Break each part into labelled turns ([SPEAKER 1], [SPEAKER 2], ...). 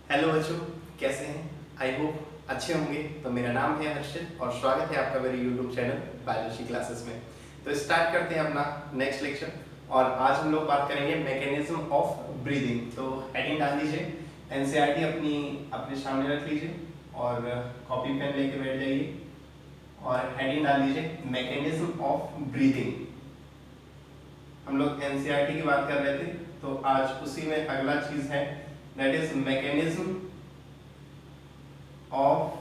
[SPEAKER 1] Hello बच्चों, कैसे हैं? आई होप अच्छे होंगे। तो मेरा नाम है हर्षित और स्वागत है आपका मेरे यूट्यूब चैनल बायोलॉजी क्लासेस में। तो स्टार्ट करते हैं अपना नेक्स्ट लेक्चर और आज हम लोग बात करेंगे मैकेनिज्म ऑफ ब्रीदिंग। तो हेडिंग डाल दीजिए, एनसीईआरटी अपने सामने रख लीजिए और कॉपी पेन लेके बैठ जाइए और हेडिंग डाल दीजिए मैकेनिज्म ऑफ ब्रीदिंग। हम लोग एनसीईआरटी की बात कर रहे थे, तो आज उसी में अगला चीज है, that is mechanism of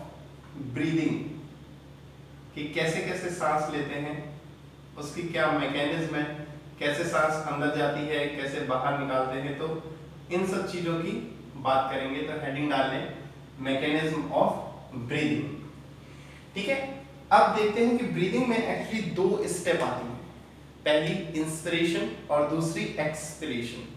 [SPEAKER 1] breathing, कि कैसे कैसे सांस लेते हैं, उसकी क्या मैकेनिज्म है, कैसे सांस अंदर जाती है, कैसे बाहर निकालते हैं। तो इन सब चीजों की बात करेंगे। तो हेडिंग डाल लें मैकेनिज्म ऑफ ब्रीदिंग। ठीक है, अब देखते हैं कि ब्रीदिंग में एक्चुअली दो स्टेप आती हैं, पहली इंस्पिरेशन और दूसरी एक्सपिरेशन।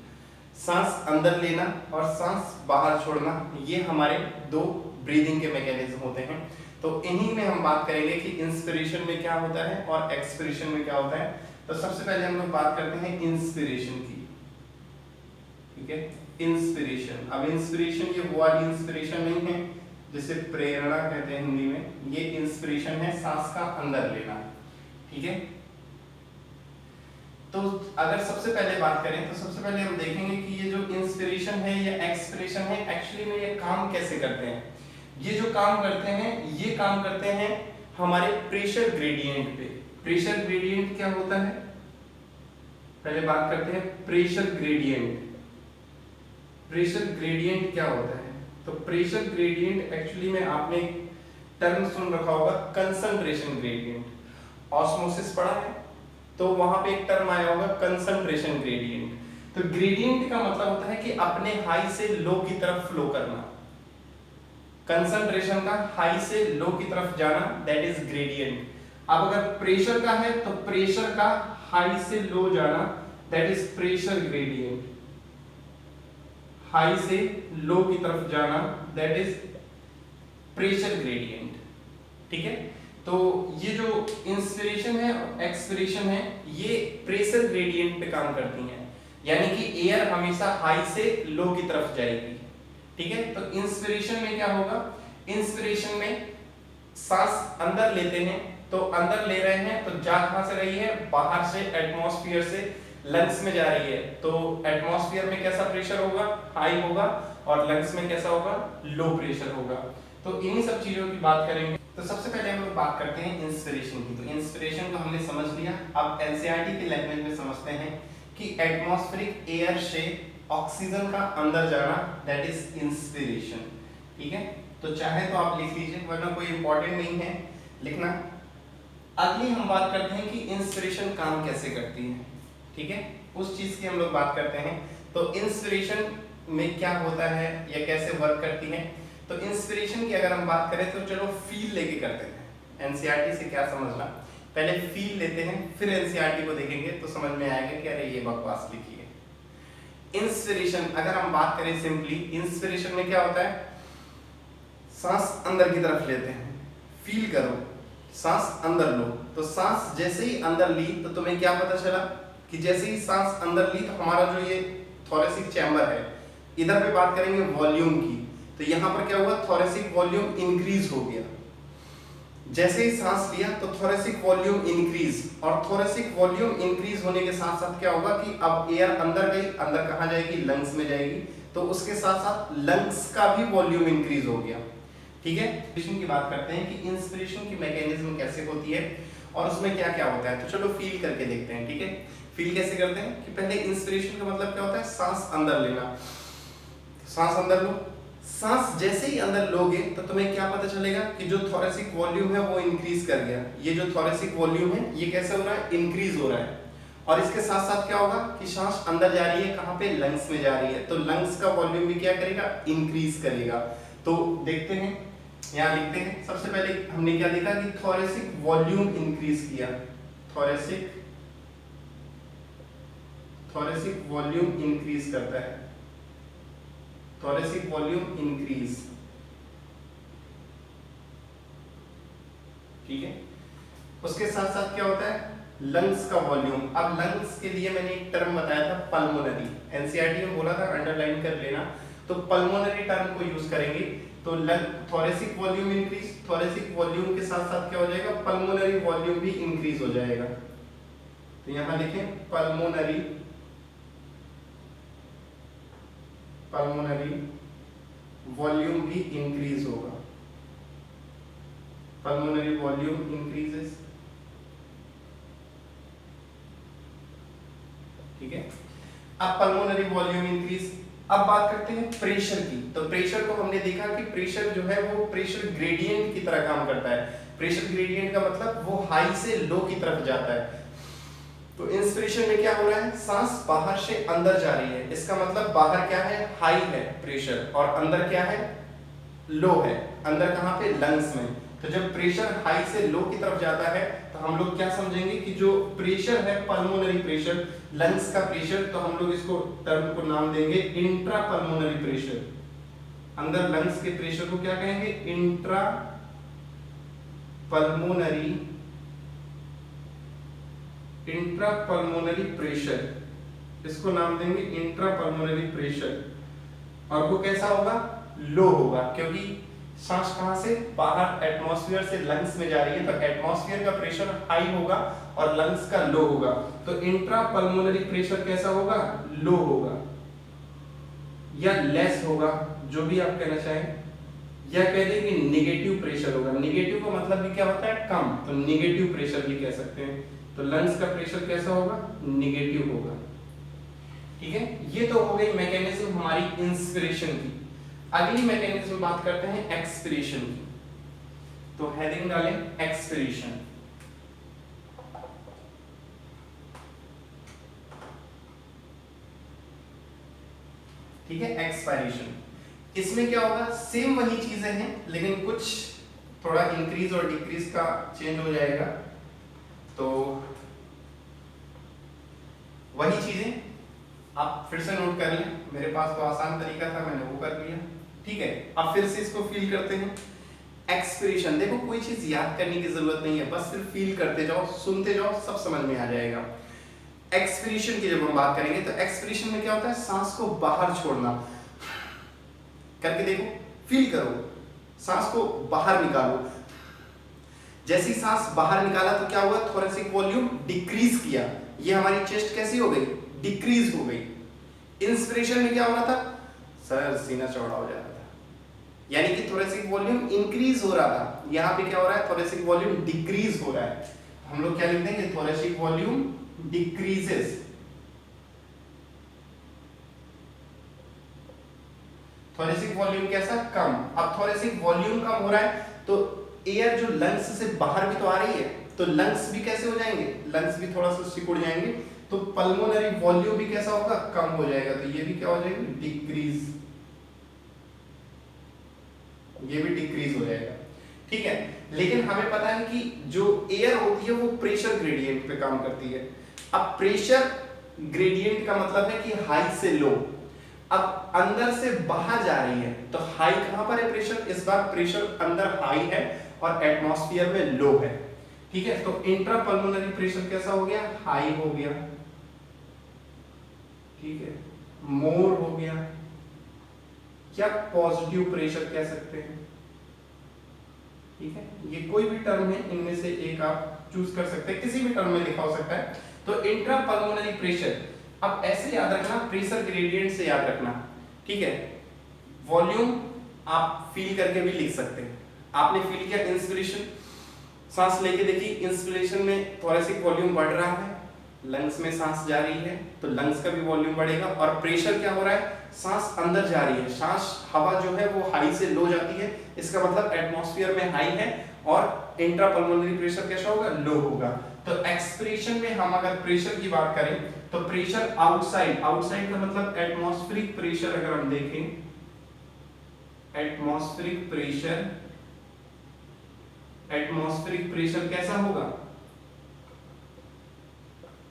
[SPEAKER 1] सांस अंदर लेना और सांस बाहर छोड़ना, ये हमारे दो ब्रीदिंग के मैकेनिज्म होते हैं। तो इन्हीं में हम बात करेंगे कि इंस्पिरेशन में क्या होता है और एक्सपिरेशन में क्या होता है। तो सबसे पहले हम लोग बात करते हैं इंस्पिरेशन की। ठीक है, इंस्पिरेशन। अब इंस्पिरेशन ये वो वाली इंस्पिरेशन नहीं है जिसे प्रेरणा कहते हैं हिंदी में, ये इंस्पिरेशन है सांस का अंदर लेना। ठीक है, तो अगर सबसे पहले बात करें तो सबसे पहले हम देखेंगे कि ये जो इंस्पिरेशन है या एक्सपिरेशन है, एक्चुअली में ये काम कैसे करते हैं। ये जो काम करते हैं, ये काम करते हैं हमारे प्रेशर ग्रेडियंट पे। प्रेशर ग्रेडियंट क्या होता है, पहले बात करते हैं प्रेशर ग्रेडियंट। प्रेशर ग्रेडियंट क्या होता है? तो प्रेशर ग्रेडियंट एक्चुअली में आपने टर्म सुन रखा होगा, कंसंट्रेशन ग्रेडियंट। ऑस्मोसिस पढ़ा है तो वहां पे एक टर्म आया होगा कंसंट्रेशन ग्रेडियंट। तो ग्रेडियंट का मतलब होता है कि अपने हाई से लो की तरफ फ्लो करना। कंसंट्रेशन का हाई से लो की तरफ जाना, दैट इज ग्रेडियंट। अब अगर प्रेशर का है तो प्रेशर का हाई से लो जाना, that is pressure gradient. High से लो की तरफ जाना, दैट इज प्रेशर ग्रेडियंट। ठीक है, तो ये जो इंस्पिरेशन है और एक्सपिरेशन है, ये प्रेशर ग्रेडियंट पे काम करती हैं, यानी कि एयर हमेशा हाई से लो की तरफ जाएगी। ठीक है, तो इंस्पिरेशन में क्या होगा, इंस्पिरेशन में सांस अंदर लेते हैं तो अंदर ले रहे हैं तो जा कहां से रही है, बाहर से, एटमॉस्फेयर से लंग्स में जा रही है। तो एटमॉस्फेयर में कैसा प्रेशर होगा, हाई होगा, और लंग्स में कैसा होगा, लो प्रेशर होगा। तो इन्हीं सब चीजों की बात करेंगे। तो सबसे पहले हम लोग बात करते हैं इंस्पिरेशन की। तो इंस्पिरेशन को हमने समझ लिया, अब एनसीईआरटी के लैंग्वेज में समझते हैं कि एटमॉस्फेरिक एयर से ऑक्सीजन का अंदर जाना, दैट इज इंस्पिरेशन। ठीक है, तो चाहे तो आप लिख लीजिए, वरना कोई इंपॉर्टेंट नहीं है लिखना। अगली हम बात करते हैं कि इंस्पिरेशन काम कैसे करती है। ठीक है, उस चीज की हम लोग बात करते हैं। तो इंस्पिरेशन में क्या होता है या कैसे वर्क करती है। तो इंस्पिरेशन की अगर हम बात करें तो चलो फील लेके करते हैं। एनसीईआरटी से क्या समझना, पहले फील लेते हैं, फिर एनसीईआरटी को देखेंगे तो समझ में आएगा कि अरे ये बकवास लिखी है। इंस्पिरेशन अगर हम बात करें सिंपली, इंस्पिरेशन में क्या होता है, सांस अंदर की तरफ लेते हैं, फील करो, सांस अंदर लो। तो सांस जैसे ही अंदर ली तो तुम्हें क्या पता चला कि जैसे ही सांस अंदर ली तो हमारा जो ये थोरेसिक चैम्बर है, इधर पे बात करेंगे वॉल्यूम की, तो यहां पर क्या हुआ, थोरेसिक वॉल्यूम इंक्रीज हो गया। जैसे ही सांस लिया तो थोरेसिक वॉल्यूम इंक्रीज, और थोरेसिक वॉल्यूम इंक्रीज होने के साथ साथ क्या होगा कि अब एयर अंदर गई, अंदर कहां जाएगी, लंग्स में जाएगी, तो उसके साथ साथ लंग्स का भी वॉल्यूम इंक्रीज हो गया। ठीक है, इंस्पिरेशन की बात करते हैं कि इंस्पिरेशन की मैकेनिज्म कैसे होती है और उसमें क्या क्या होता है। तो चलो फील करके देखते हैं। ठीक है, फील कैसे करते हैं कि पहले इंस्पिरेशन का मतलब क्या होता है, सांस अंदर लेना। सांस अंदर लो, सांस जैसे ही अंदर लोगे तो तुम्हें क्या पता चलेगा कि जो थोरेसिक वॉल्यूम है वो इंक्रीज कर गया। ये जो थोरेसिक वॉल्यूम है ये कैसे हो रहा है, इंक्रीज हो रहा है। और इसके साथ साथ क्या होगा कि सांस अंदर जा रही है, कहां पे, लंग्स में जा रही है, तो लंग्स का वॉल्यूम भी क्या करेगा, इंक्रीज करेगा। तो देखते हैं, यहाँ लिखते हैं। सबसे पहले हमने क्या देखा कि थोरेसिक वॉल्यूम इंक्रीज किया, थोरेसिक वॉल्यूम इंक्रीज करता है, थोरेसिक वॉल्यूम इंक्रीज। ठीक है, उसके साथ साथ क्या होता है, लंग्स का वॉल्यूम। अब लंग्स के लिए मैंने एक टर्म बताया था, पल्मोनरी। एनसीईआरटी में बोला था, अंडरलाइन कर लेना, तो पल्मोनरी टर्म को यूज करेंगे। तो thoracic volume increase, thoracic volume के साथ साथ क्या हो जाएगा, पल्मोनरी वॉल्यूम भी इंक्रीज हो जाएगा। तो यहां देखें पल्मोनरी वॉल्यूम भी इंक्रीज होगा, पल्मोनरी वॉल्यूम इंक्रीजेस। ठीक है, अब पल्मोनरी वॉल्यूम इंक्रीज। अब बात करते हैं प्रेशर की। तो प्रेशर को हमने देखा कि प्रेशर जो है वो प्रेशर ग्रेडियंट की तरह काम करता है। प्रेशर ग्रेडियंट का मतलब वो हाई से लो की तरफ जाता है। तो इंस्पिरेशन में क्या हो रहा है, सांस बाहर से अंदर जा रही है, इसका मतलब बाहर क्या है, हाई है प्रेशर, और अंदर क्या है, लो है। अंदर कहां पे, लंग्स में। तो जब प्रेशर हाई से लो की तरफ जाता है तो हम लोग क्या समझेंगे कि जो प्रेशर है पल्मोनरी प्रेशर, लंग्स का प्रेशर, तो हम लोग इसको टर्म को नाम देंगे इंट्रा पल्मोनरी प्रेशर। अंदर लंग्स के प्रेशर को क्या कहेंगे, इंट्रा पल्मोनरी प्रेशर, इसको नाम देंगे इंट्रा पल्मोनरी प्रेशर। और वो कैसा होगा, लो होगा, क्योंकि सांस कहां से, बाहर एटमॉस्फेयर से लंग्स में जा रही है, तो एटमॉस्फेयर का प्रेशर हाई होगा और लंग्स का लो होगा। तो इंट्रा पल्मोनरी प्रेशर कैसा होगा, लो होगा या लेस होगा, जो भी आप कहना चाहें, या कह दें कि नेगेटिव प्रेशर होगा। नेगेटिव का मतलब भी क्या होता है, कम, तो नेगेटिव प्रेशर भी कह सकते हैं। तो लंग्स का प्रेशर कैसा होगा, नेगेटिव होगा। ठीक है, ये तो हो गई मैकेनिज्म हमारी इंस्पिरेशन की। अगली मैकेनिज्म बात करते हैं एक्सपिरेशन की। तो हेडिंग डालें एक्सपिरेशन। ठीक है, एक्सपायरेशन। इसमें क्या होगा, सेम वही चीजें हैं लेकिन कुछ थोड़ा इंक्रीज और डिक्रीज का चेंज हो जाएगा। तो वही चीजें आप फिर से नोट कर लें, मेरे पास तो आसान तरीका था, मैंने वो कर लिया। ठीक है, अब फिर से इसको फील करते हैं। एक्सपिरेशन, देखो कोई चीज याद करने की जरूरत नहीं है, बस सिर्फ फील करते जाओ, सुनते जाओ, सब समझ में आ जाएगा। एक्सपिरेशन की जब हम बात करेंगे तो एक्सपिरेशन में क्या होता है, सांस को बाहर छोड़ना। करके देखो, फील करो, सांस को बाहर निकालो। जैसी सांस बाहर निकाला तो क्या हुआ, थोरेसिक वॉल्यूम डिक्रीज किया, ये हमारी चेस्ट कैसी हो गई, डिक्रीज हो गई। इंस्पिरेशन में क्या हो रहा था, सर सीना चौड़ा हो जा रहा था, यानी कि थोरेसिक वॉल्यूम इंक्रीज हो रहा था। यहां पे क्या हो रहा है, थोरेसिक वॉल्यूम डिक्रीज हो रहा है। हम लोग क्या लिख देंगे, thoracic volume decreases. Thoracic volume कैसा, कम। अब थोरेसिक वॉल्यूम कम हो रहा है तो एयर जो लंग्स से बाहर भी तो आ रही है, तो लंग्स भी कैसे हो जाएंगे, लंग्स भी थोड़ा सा सिकुड़ जाएंगे, तो पल्मोनरी वॉल्यूम भी कैसा होगा, कम हो जाएगा। तो ये भी क्या हो जाएगा, डिक्रीज, ये भी डिक्रीज हो जाएगा। ठीक है, लेकिन हमें पता है कि जो एयर होती है वो प्रेशर ग्रेडियंट पे काम करती है। अब प्रेशर ग्रेडियंट का मतलब है कि हाई से लो। अब अंदर से बाहर जा रही है तो हाई कहां पर है प्रेशर, इस बार प्रेशर अंदर हाई है और एटमॉस्फेयर में लो है। ठीक है, तो इंट्रा पल्मोनरी प्रेशर कैसा हो गया, हाई हो गया। ठीक है, मोर हो गया, क्या पॉजिटिव प्रेशर कह सकते हैं। ठीक है, ये कोई भी टर्म है, इनमें से एक आप चूज कर सकते हैं, किसी भी टर्म में लिखा हो सकता है। तो इंट्रा पल्मोनरी प्रेशर, अब ऐसे याद रखना, प्रेशर ग्रेडियंट से याद रखना। ठीक है, वॉल्यूम आप फील करके भी लिख सकते हैं। आपने फील किया इंस्पिरेशन, सांस लेके देखिए, इंस्पिरेशन में थोरेसिक वॉल्यूम बढ़ रहा है, लंग्स में सांस जा रही है तो लंग्स का भी वॉल्यूम बढ़ेगा। और प्रेशर क्या हो रहा है, सांस अंदर जा रही है, सांस हवा जो है वो हाई से लो जाती है, इसका मतलब एटमॉस्फेयर में हाई है और इंट्रा पल्मोनरी प्रेशर कैसा होगा, लो होगा। तो एक्सपिरेशन में हम अगर प्रेशर की बात करें तो प्रेशर आउटसाइड, आउटसाइड का मतलब एटमॉस्फेरिक प्रेशर, अगर हम देखें एटमॉस्फेरिक प्रेशर कैसा होगा,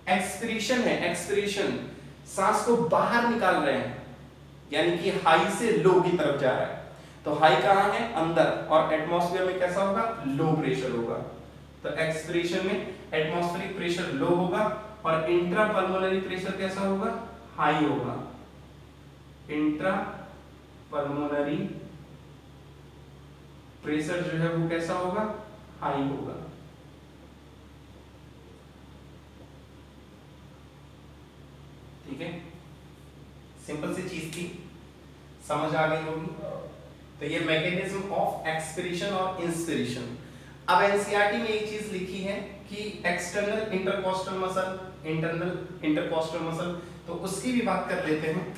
[SPEAKER 1] एक्सपिरेशन है, एक्सपिरेशन सांस को बाहर निकाल रहे हैं, यानी कि हाई से लो की तरफ जा रहा है। तो हाई कहां है, अंदर, और एटमॉस्फेयर में कैसा होगा, लो प्रेशर होगा। तो एक्सपिरेशन में एटमॉस्फेरिक प्रेशर लो होगा और इंट्रा पल्मोनरी प्रेशर कैसा होगा, हाई होगा। इंट्रा पल्मोनरी प्रेशर जो है वो कैसा होगा, हाई होगा। ठीक है, सिंपल सी चीज थी, समझ आ गई होगी। तो ये मैकेनिज्म ऑफ एक्सपिरेशन और इंस्पिरेशन। अब एनसीईआरटी में एक चीज लिखी है कि external intercostal muscle, internal intercostal muscle, तो उसकी भी बात कर लेते हैं।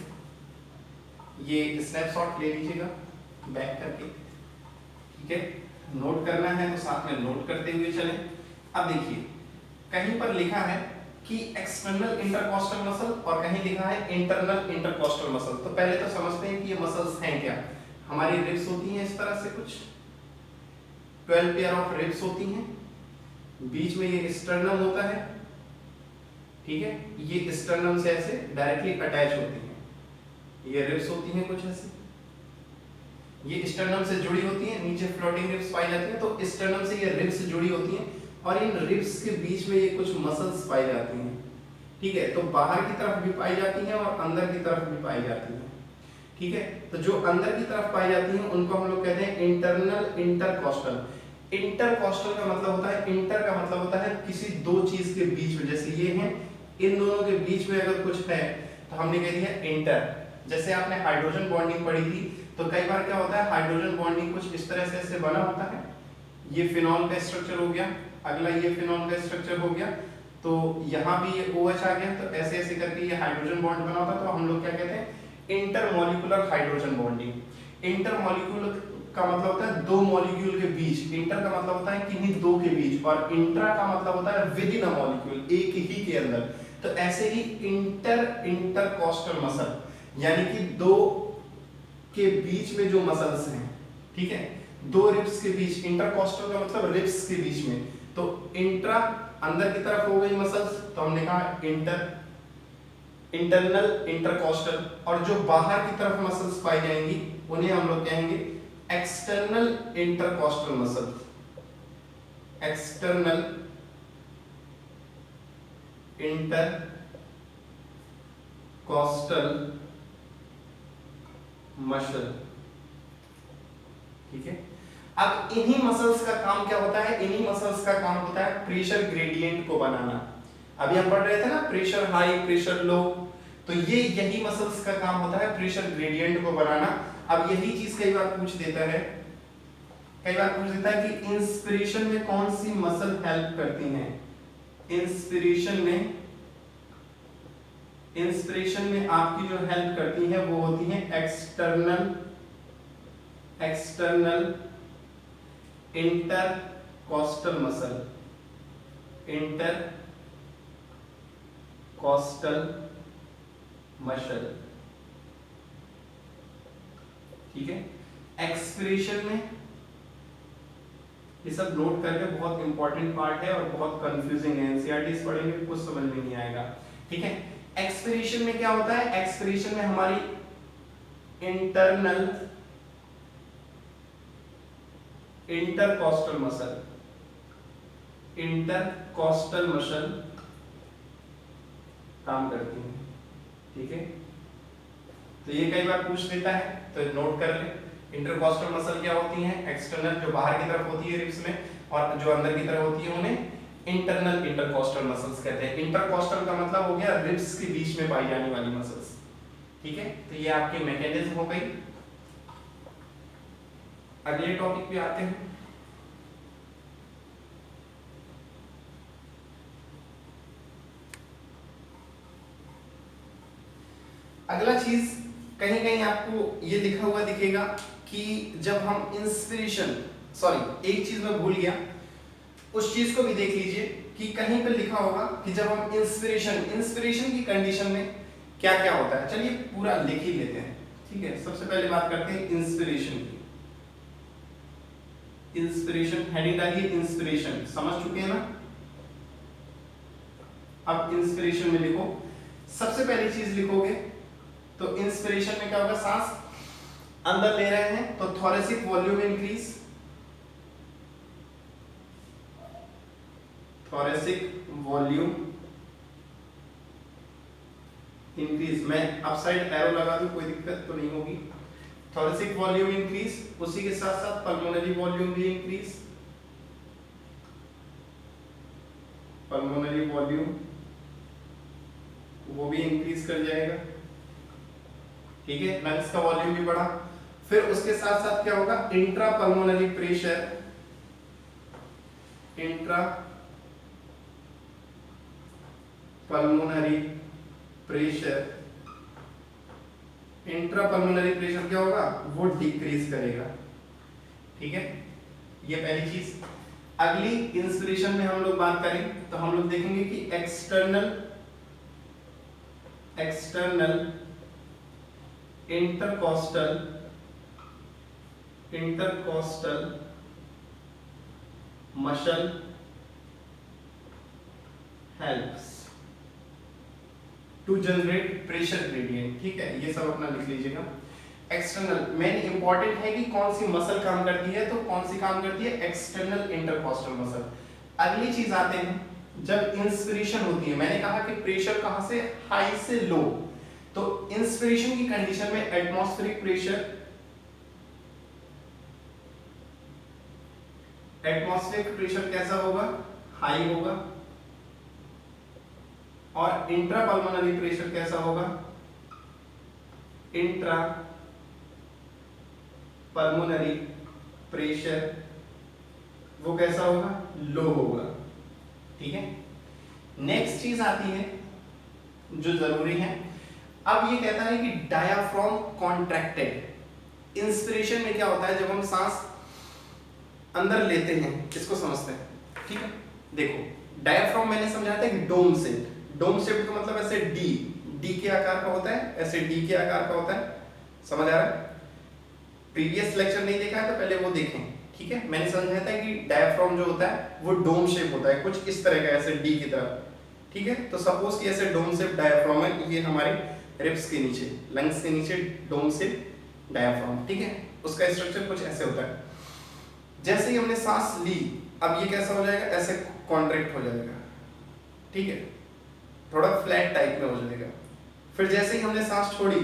[SPEAKER 1] ये स्नैपशॉट ले लीजिएगा बैक करके, ठीक है, नोट करना है तो साथ में नोट करते हुए चलें। अब देखिए कहीं पर लिखा है कि एक्सटर्नल इंटरकोस्टल मसल और कहीं लिखा है इंटरनल इंटरकोस्टल मसल। तो पहले तो समझते हैं कि ये मसल्स हैं क्या। हमारी रिब्स होती हैं इस तरह से कुछ 12 पेयर ऑफ रिब्स होती हैं, बीच में ये स्टर्नम होता है, ठीक है, ये स्टर्नम से ऐसे डायरेक्टली अटैच होती हैं। ये रिब्स होती हैं कुछ ऐसे, ये स्टर्नम से जुड़ी होती हैं, नीचे फ्लोटिंग रिब्स पाई जाती हैं, तो स्टर्नम से ये रिब्स जुड़ी होती हैं और इन रिब्स के बीच में ये कुछ मसल्स पाई जाती हैं। ठीक है, तो बाहर की तरफ भी पाई जाती हैं और अंदर की तरफ भी पाई जाती हैं। ठीक है, तो जो अंदर की तरफ पाई जाती हैं उनको हम लोग कहते हैं इंटरनल इंटरकोस्टल। इंटरकोस्टल का मतलब होता है, इंटर का मतलब होता है किसी दो चीज के बीच में, जैसे ये हैं, इन दोनों के बीच में अगर कुछ है तो हमने कह दिया इंटर। जैसे आपने हाइड्रोजन बॉन्डिंग पढ़ी थी, तो कई बार क्या होता है हाइड्रोजन बॉन्डिंग कुछ इस तरह से ऐसे बना होता है, ये फिनॉल का स्ट्रक्चर हो गया, अगला ये फिनॉल का स्ट्रक्चर हो गया, तो यहाँ भी ये OH आ गया, तो ऐसे ऐसे करके ये हाइड्रोजन बॉन्ड बना होता है। तो हम लोग क्या कहते हैं, इंटरमॉलिक्यूलर हाइड्रोजन बॉन्डिंग। इंटरमॉलिक्यूलर का मतलब होता है दो मॉलिक्यूल के बीच, इंटर का मतलब होता है किन्हीं दो के बीच, और इंट्रा का मतलब होता है विद इन अ मॉलिक्यूल, एक ही के अंदर। तो ऐसे ही इंटरकोस्टल मसल, यानी कि दो के बीच में जो मसल्स हैं, ठीक है, दो रिब्स के बीच, इंटरकोस्टल का मतलब रिब्स के बीच में, तो इंट्रा अंदर की तरफ हो गई मसल्स, तो हमने कहा इंटरनल इंटरकोस्टल, और जो बाहर की तरफ मसल्स पाई जाएंगी उन्हें हम लोग कहेंगे external intercostal muscle. External intercostal muscle, ठीक है। अब इन्हीं मसल्स का काम क्या होता है, इन्हीं मसल्स का काम होता है प्रेशर ग्रेडियंट को बनाना। अभी हम पढ़ रहे थे ना प्रेशर हाई प्रेशर लो, तो ये यही मसल्स का काम होता है प्रेशर ग्रेडियंट को बनाना। अब यही चीज कई बार पूछ देता है, कई बार पूछ देता है कि इंस्पिरेशन में कौन सी मसल हेल्प करती हैं। इंस्पिरेशन में आपकी जो हेल्प करती है वो होती है external intercostal muscle. Intercostal muscle, ठीक है। एक्सपिरेशन में, ये सब नोट करके, बहुत इंपॉर्टेंट पार्ट है और बहुत कंफ्यूजिंग है, एनसीईआरटी पढ़ेंगे कुछ समझ में नहीं आएगा, ठीक है। एक्सपिरेशन में क्या होता है, एक्सपिरेशन में हमारी इंटरनल इंटरकोस्टल मसल काम करती है, ठीक है। तो ये कई बार पूछ लेता है, तो नोट कर ले। इंटरकोस्टल मसल क्या होती हैं, एक्सटर्नल जो बाहर की तरफ होती है रिब्स में, और जो अंदर की तरफ होती है उन्हें इंटरनल इंटरकोस्टल मसल्स कहते हैं। इंटरकोस्टल का मतलब हो गया रिब्स के बीच में पाई जाने वाली मसल्स, ठीक है। तो ये आपके मैकेनिज्म हो गई। अगले टॉपिक पे आते हैं। अगला चीज कहीं कहीं आपको ये लिखा हुआ दिखेगा कि जब हम इंस्पिरेशन, सॉरी एक चीज मैं भूल गया, उस चीज को भी देख लीजिए कि कहीं पर लिखा होगा कि जब हम इंस्पिरेशन की कंडीशन में क्या क्या होता है। चलिए पूरा लिख ही लेते हैं, ठीक है। सबसे पहले बात करते हैं इंस्पिरेशन की। इंस्पिरेशन हेडिंग डालिए, इंस्पिरेशन समझ चुके हैं ना। अब इंस्पिरेशन में लिखो, सबसे पहली चीज लिखोगे तो इंस्पिरेशन में क्या होगा, सांस अंदर ले रहे हैं तो thoracic volume increase, thoracic volume increase. मैं अपसाइड एरो लगा दूं, कोई दिक्कत तो नहीं होगी। थोरेसिक वॉल्यूम इंक्रीज, उसी के साथ साथ पल्मोनरी वॉल्यूम भी इंक्रीज, पल्मोनरी वॉल्यूम वो भी इंक्रीज कर जाएगा, ठीक है, लंग्स का वॉल्यूम भी बढ़ा। फिर उसके साथ साथ क्या होगा, intra pulmonary pressure, intra pulmonary pressure, intra pulmonary pressure क्या होगा, वो डिक्रीज करेगा, ठीक है, ये पहली चीज। अगली इंस्पिरेशन में हम लोग बात करें तो हम लोग देखेंगे कि external intercostal muscle helps to generate pressure gradient, ठीक है, ये सब अपना लिख लीजिएगा। एक्सटर्नल मेन इंपॉर्टेंट है कि कौन सी मसल काम करती है, तो कौन सी काम करती है, एक्सटर्नल इंटरकोस्टल मसल। अगली चीज आते हैं, जब इंस्पिरेशन होती है, मैंने कहा कि प्रेशर कहां से, हाई से लो, तो इंस्पिरेशन की कंडीशन में एटमॉस्फेरिक प्रेशर कैसा होगा, हाई होगा, और इंट्रा पल्मोनरी प्रेशर कैसा होगा, इंट्रा पल्मोनरी प्रेशर वो कैसा होगा, लो होगा, ठीक है। नेक्स्ट चीज आती है जो जरूरी है, अब ये कहता है कि डायाफ्राम कॉन्ट्रैक्टेड। इंस्पिरेशन में क्या होता है, जब हम सांस अंदर लेते हैं, इसको समझते हैं, ठीक है। देखो डायाफ्राम मैंने समझाया था कि डोम शेप का मतलब ऐसे डी के आकार का होता है, ऐसे डी के आकार का होता है, समझ आ रहा है। प्रीवियस लेक्चर नहीं देखा है तो पहले वो देखें, ठीक है। मैंने समझाया था कि डायाफ्राम जो होता है वो डोम शेप होता है, कुछ इस तरह का, ऐसे डी की तरह, ठीक है। तो सपोज कि ऐसे डोम शेप डायाफ्राम है, ये हमारे रिब्स के नीचे, लंग्स के नीचे डोम शेप डायाफ्राम, ठीक है। उसका स्ट्रक्चर कुछ ऐसे होता है। जैसे ही हमने सांस ली, अब ये कैसा हो जाएगा, ऐसे कॉन्ट्रैक्ट हो जाएगा, ठीक है, थोड़ा फ्लैट टाइप में हो जाएगा। फिर जैसे ही हमने सांस छोड़ी,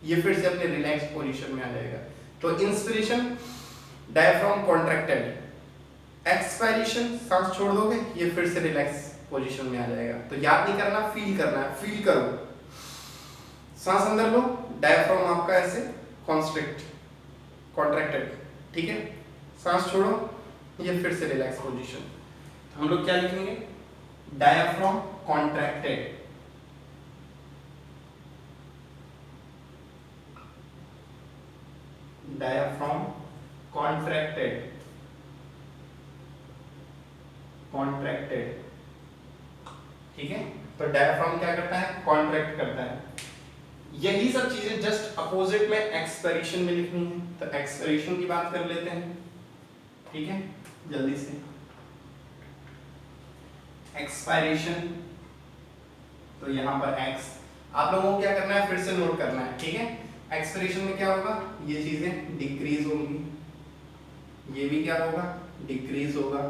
[SPEAKER 1] ये फिर से अपने रिलैक्स पोजीशन में आ जाएगा। तो इंस्पिरेशन डायफ्राम कॉन्ट्रैक्टेड, एक्सपायरेशन सांस छोड़ दोगे, ये फिर से रिलैक्स पोजीशन में आ जाएगा। तो याद नहीं करना, फील करना है, फील करो। सांस अंदर लो, डायफ्राम आपका ऐसे कॉन्ट्रैक्टेड, ठीक है। सांस छोड़ो, ये फिर से रिलैक्स पोजीशन। तो हम लोग क्या लिखेंगे, डायफ्राम कॉन्ट्रैक्टेड, डायफ्राम कॉन्ट्रैक्टेड, ठीक है। तो डायफ्राम क्या करता है, कॉन्ट्रैक्ट करता है। यही सब चीजें जस्ट अपोजिट में एक्सपायरेशन में लिखनी है। तो एक्सपायरेशन की बात कर लेते हैं, ठीक है, जल्दी से। एक्सपायरेशन, तो यहां पर एक्स, आप लोगों को क्या करना है, फिर से नोट करना है, ठीक है। एक्सपायरेशन में क्या होगा, ये चीजें डिक्रीज होंगी, ये भी क्या होगा, डिक्रीज होगा।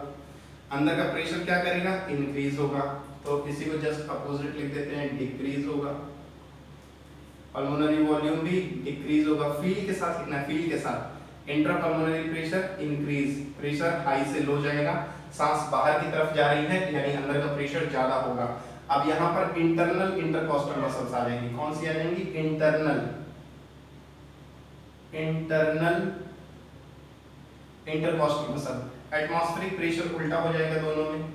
[SPEAKER 1] अंदर का प्रेशर क्या करेगा, इंक्रीज होगा। तो इसी को जस्ट अपोजिट लिख देते हैं, डिक्रीज होगा। पल्मोनरी वॉल्यूम भी डिक्रीज होगा, फील के साथ लिखना है, फील के साथ। Intra pulmonary pressure increase, pressure high से लो जाएगा, सांस बाहर की तरफ जा रही है, यानी अंदर का प्रेशर ज्यादा होगा। अब यहाँ पर इंटरनल इंटरकोस्टल मसल्स आ जाएंगी। कौन सी आ जाएंगी, internal intercostal muscle. Atmospheric pressure उल्टा हो जाएगा दोनों में।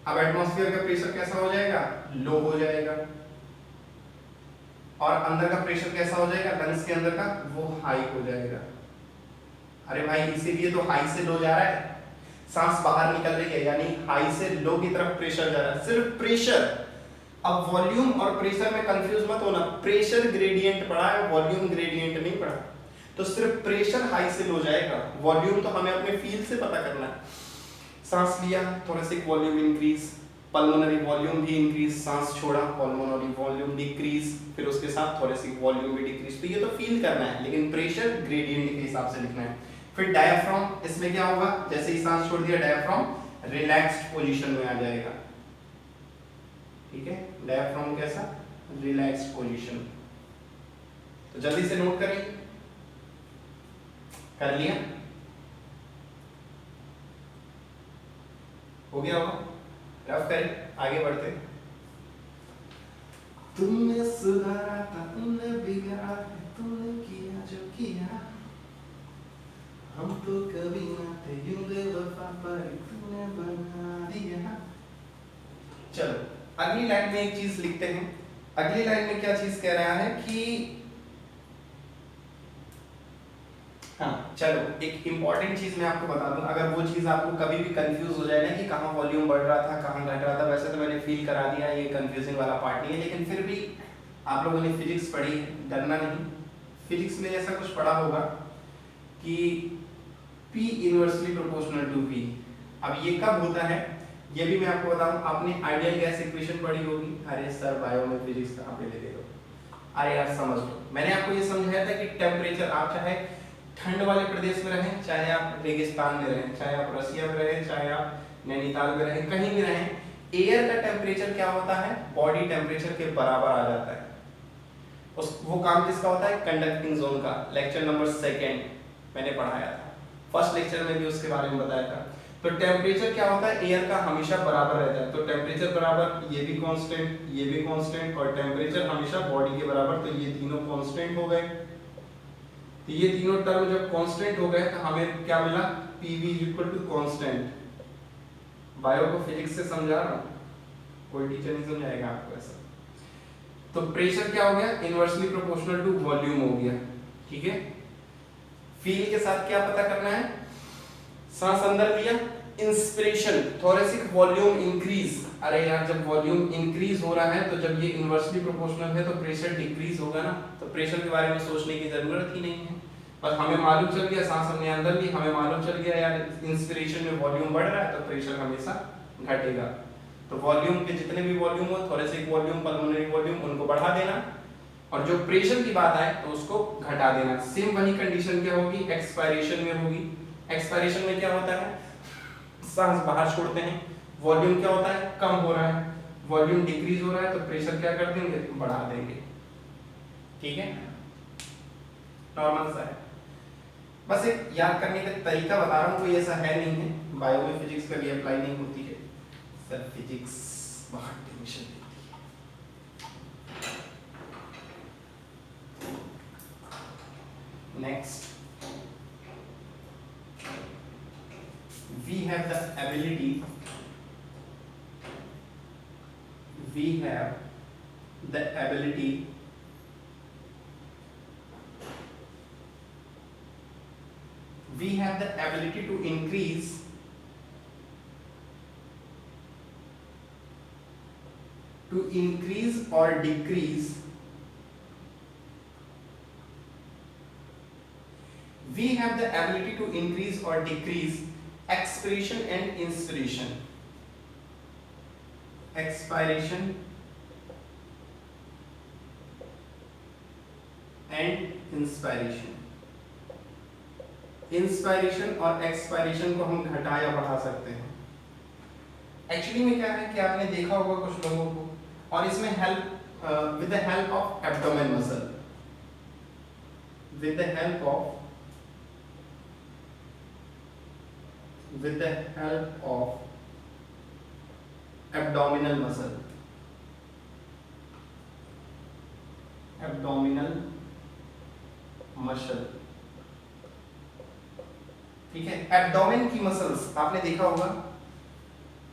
[SPEAKER 1] अब एटमॉस्फेयर का प्रेशर कैसा हो जाएगा, लो हो जाएगा, और अंदर का प्रेशर कैसा हो जाएगा, लंग्स के अंदर का, वो हाई हो जाएगा। अरे भाई, इसीलिए तो हाई से लो जा रहा है, सांस बाहर निकल रही है, यानी हाई से लो की तरफ प्रेशर जा रहा है, सिर्फ प्रेशर। अब वॉल्यूम और प्रेशर में कंफ्यूज मत होना, प्रेशर ग्रेडियंट पढ़ा है, वॉल्यूम ग्रेडियंट नहीं पढ़ा। तो सिर्फ प्रेशर हाई से लो जाएगा, वॉल्यूम तो हमें अपने फील से पता करना है। सांस लिया, thoracic volume increase, pulmonary volume भी इंक्रीज, सांस छोड़ा, पल्मोनरी वॉल्यूम डिक्रीज, फिर उसके साथ थोरेसिक वॉल्यूम भी डिक्रीज। तो ये तो फील करना है, लेकिन प्रेशर ग्रेडियंट के हिसाब से लिखना है। फिर डायफ्राम, इसमें क्या होगा, जैसे ही सांस छोड़ दिया, डायफ्राम रिलैक्स्ड पोजीशन में आ जाएगा, ठीक है। डायफ्राम कैसा, रिलैक्स्ड पोजीशन। तो जल्दी से नोट करें, कर लिया, हो गया होगा, रफ करें, आगे बढ़ते। तुमने सुधारा था, तुमने बिगाड़ा, तुमने किया जो किया, हम तो कभी ना थे यूं बेवफा, पर तूने बना दिया। चलो अगली लाइन में एक चीज लिखते हैं। अगली लाइन में क्या चीज कह रहा है कि हाँ चलो एक इंपॉर्टेंट चीज मैं आपको बता दूं, अगर वो चीज आपको कभी भी कंफ्यूज हो जाए ना कि कहाँ वॉल्यूम बढ़ रहा था कहाँ घट रहा था, वैसे तो मैंने फील करा दिया, ये कंफ्यूजिंग वाला पार्ट नहीं है, लेकिन फिर भी आप लोगों ने फिजिक्स पढ़ी है, डरना नहीं। फिजिक्स में ऐसा कुछ पढ़ा होगा कि P inversely proportional to V। अब ये कब होता है ये भी मैं आपको बताऊं, आपने आइडियल गैस इक्वेशन पढ़ी होगी। अरे सर बायो में फिजिक्स कहाँ पे ले लो, अरे यार समझ लो, मैंने आपको ये समझाया था कि टेम्परेचर, आप चाहे ठंड वाले प्रदेश में रहें, चाहे आप रेगिस्तान में रहें, चाहे आप रसिया में रहें, चाहे आप नैनीताल में रहें, कहीं भी रहें, एयर का टेम्परेचर क्या होता है, बॉडी टेम्परेचर के बराबर आ जाता है। वो काम किसका होता है, कंडक्टिंग जोन का। लेक्चर नंबर 2 मैंने पढ़ाया था, फर्स्ट लेक्चर में भी उसके बारे में बताया था। तो टेम्परेचर क्या होता है, एयर का हमेशा बराबर रहता है। तो टेम्परेचर बराबर, ये भी कांस्टेंट, ये भी कांस्टेंट, और टेम्परेचर हमेशा बॉडी के बराबर, तो ये तीनों कांस्टेंट हो गए। तो ये तीनों टर्म जब कांस्टेंट हो गए तो हमें क्या मिला, PV कांस्टेंट। बायो को फिजिक्स से समझा रहा हूं, कोई टीचर नहीं समझाएगा आपको ऐसा। तो प्रेशर क्या हो गया, इनवर्सली प्रोपोर्शनल टू वॉल्यूम हो गया, ठीक है। फील के साथ क्या पता करना है, सांस अंदर लिया, इंस्पिरेशन, थोरेसिक वॉल्यूम इंक्रीज। अरे यार जब वॉल्यूम इंक्रीज हो रहा है तो जब ये इनवर्सली प्रोपोर्शनल है तो प्रेशर डिक्रीज होगा ना, तो प्रेशर के बारे में सोचने की जरूरत ही नहीं है। बस हमें मालूम चल गया, सांस हमने अंदर ली, हमें मालूम चल गया यार इंस्पिरेशन में वॉल्यूम बढ़ रहा है तो प्रेशर हमेशा घटेगा। तो वॉल्यूम के जितने भी वॉल्यूम हो, थोरेसिक वॉल्यूम, पल्मोनरी वॉल्यूम, उनको बढ़ा देना, और जो प्रेशर की बात आए तो उसको घटा देना। सेम वही कंडीशन क्या होगी, एक्सपायरेशन में होगी। एक्सपायरेशन में क्या होता है, सांस बाहर छोड़ते हैं, वॉल्यूम क्या होता है, कम हो रहा है, वॉल्यूम डिक्रीज हो रहा है तो प्रेशर क्या कर देंगे, बढ़ा देंगे, ठीक है, नॉर्मल सा है। बस एक याद करने का तरीका बता रहा हूँ, कोई ऐसा है नहीं है, बायो में फिजिक्स कभी अप्लाई नहीं होती है सर, फिजिक्स बहुत टेंशन देती है। Next, we have the ability we have the ability to increase or decrease, we have the ability to increase or decrease expiration and inspiration, expiration and inspiration। Inspiration और expiration को हम घटा या बढ़ा सकते हैं। एक्चुअली में क्या है कि आपने देखा होगा कुछ लोगों को, और इसमें help with the help of abdomen muscle, with the help of abdominal muscle, ठीक है। एब्डोमेन की मसल्स आपने देखा होगा,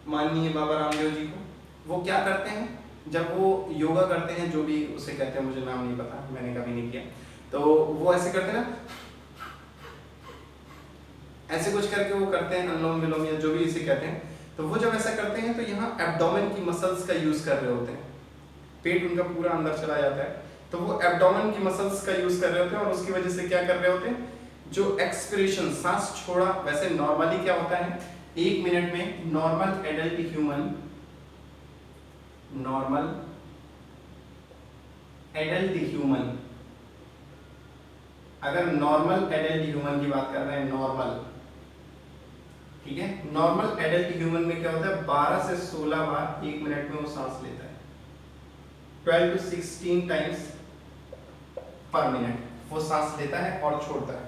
[SPEAKER 1] माननीय बाबा रामदेव जी को, वो क्या करते हैं जब वो योगा करते हैं, जो भी उसे कहते हैं मुझे नाम नहीं पता, मैंने कभी नहीं किया, तो वो ऐसे करते हैं ना, ऐसे कुछ करके वो करते हैं, अनुलोम विलोम या जो भी इसे कहते हैं। तो वो जब ऐसा करते हैं तो यहाँ एब्डोमेन की मसल्स का यूज कर रहे होते हैं, पेट उनका पूरा अंदर चला जाता है, तो वो एब्डोमेन की मसल्स का यूज कर रहे होते हैं, और उसकी वजह से क्या कर रहे होते हैं, जो एक्सपिरेशन, सांस छोड़ा, वैसे नॉर्मली क्या होता है 1 मिनट में नॉर्मल एडल्ट ह्यूमन, अगर नॉर्मल एडल्ट ह्यूमन की बात कर रहे हैं, नॉर्मल, ठीक है, नॉर्मल एडल्ट ह्यूमन में क्या होता है 12 से 16 बार 1 मिनट में वो सांस लेता है, 12 to 16 टाइम्स पर मिनट वो सांस लेता है और छोड़ता है।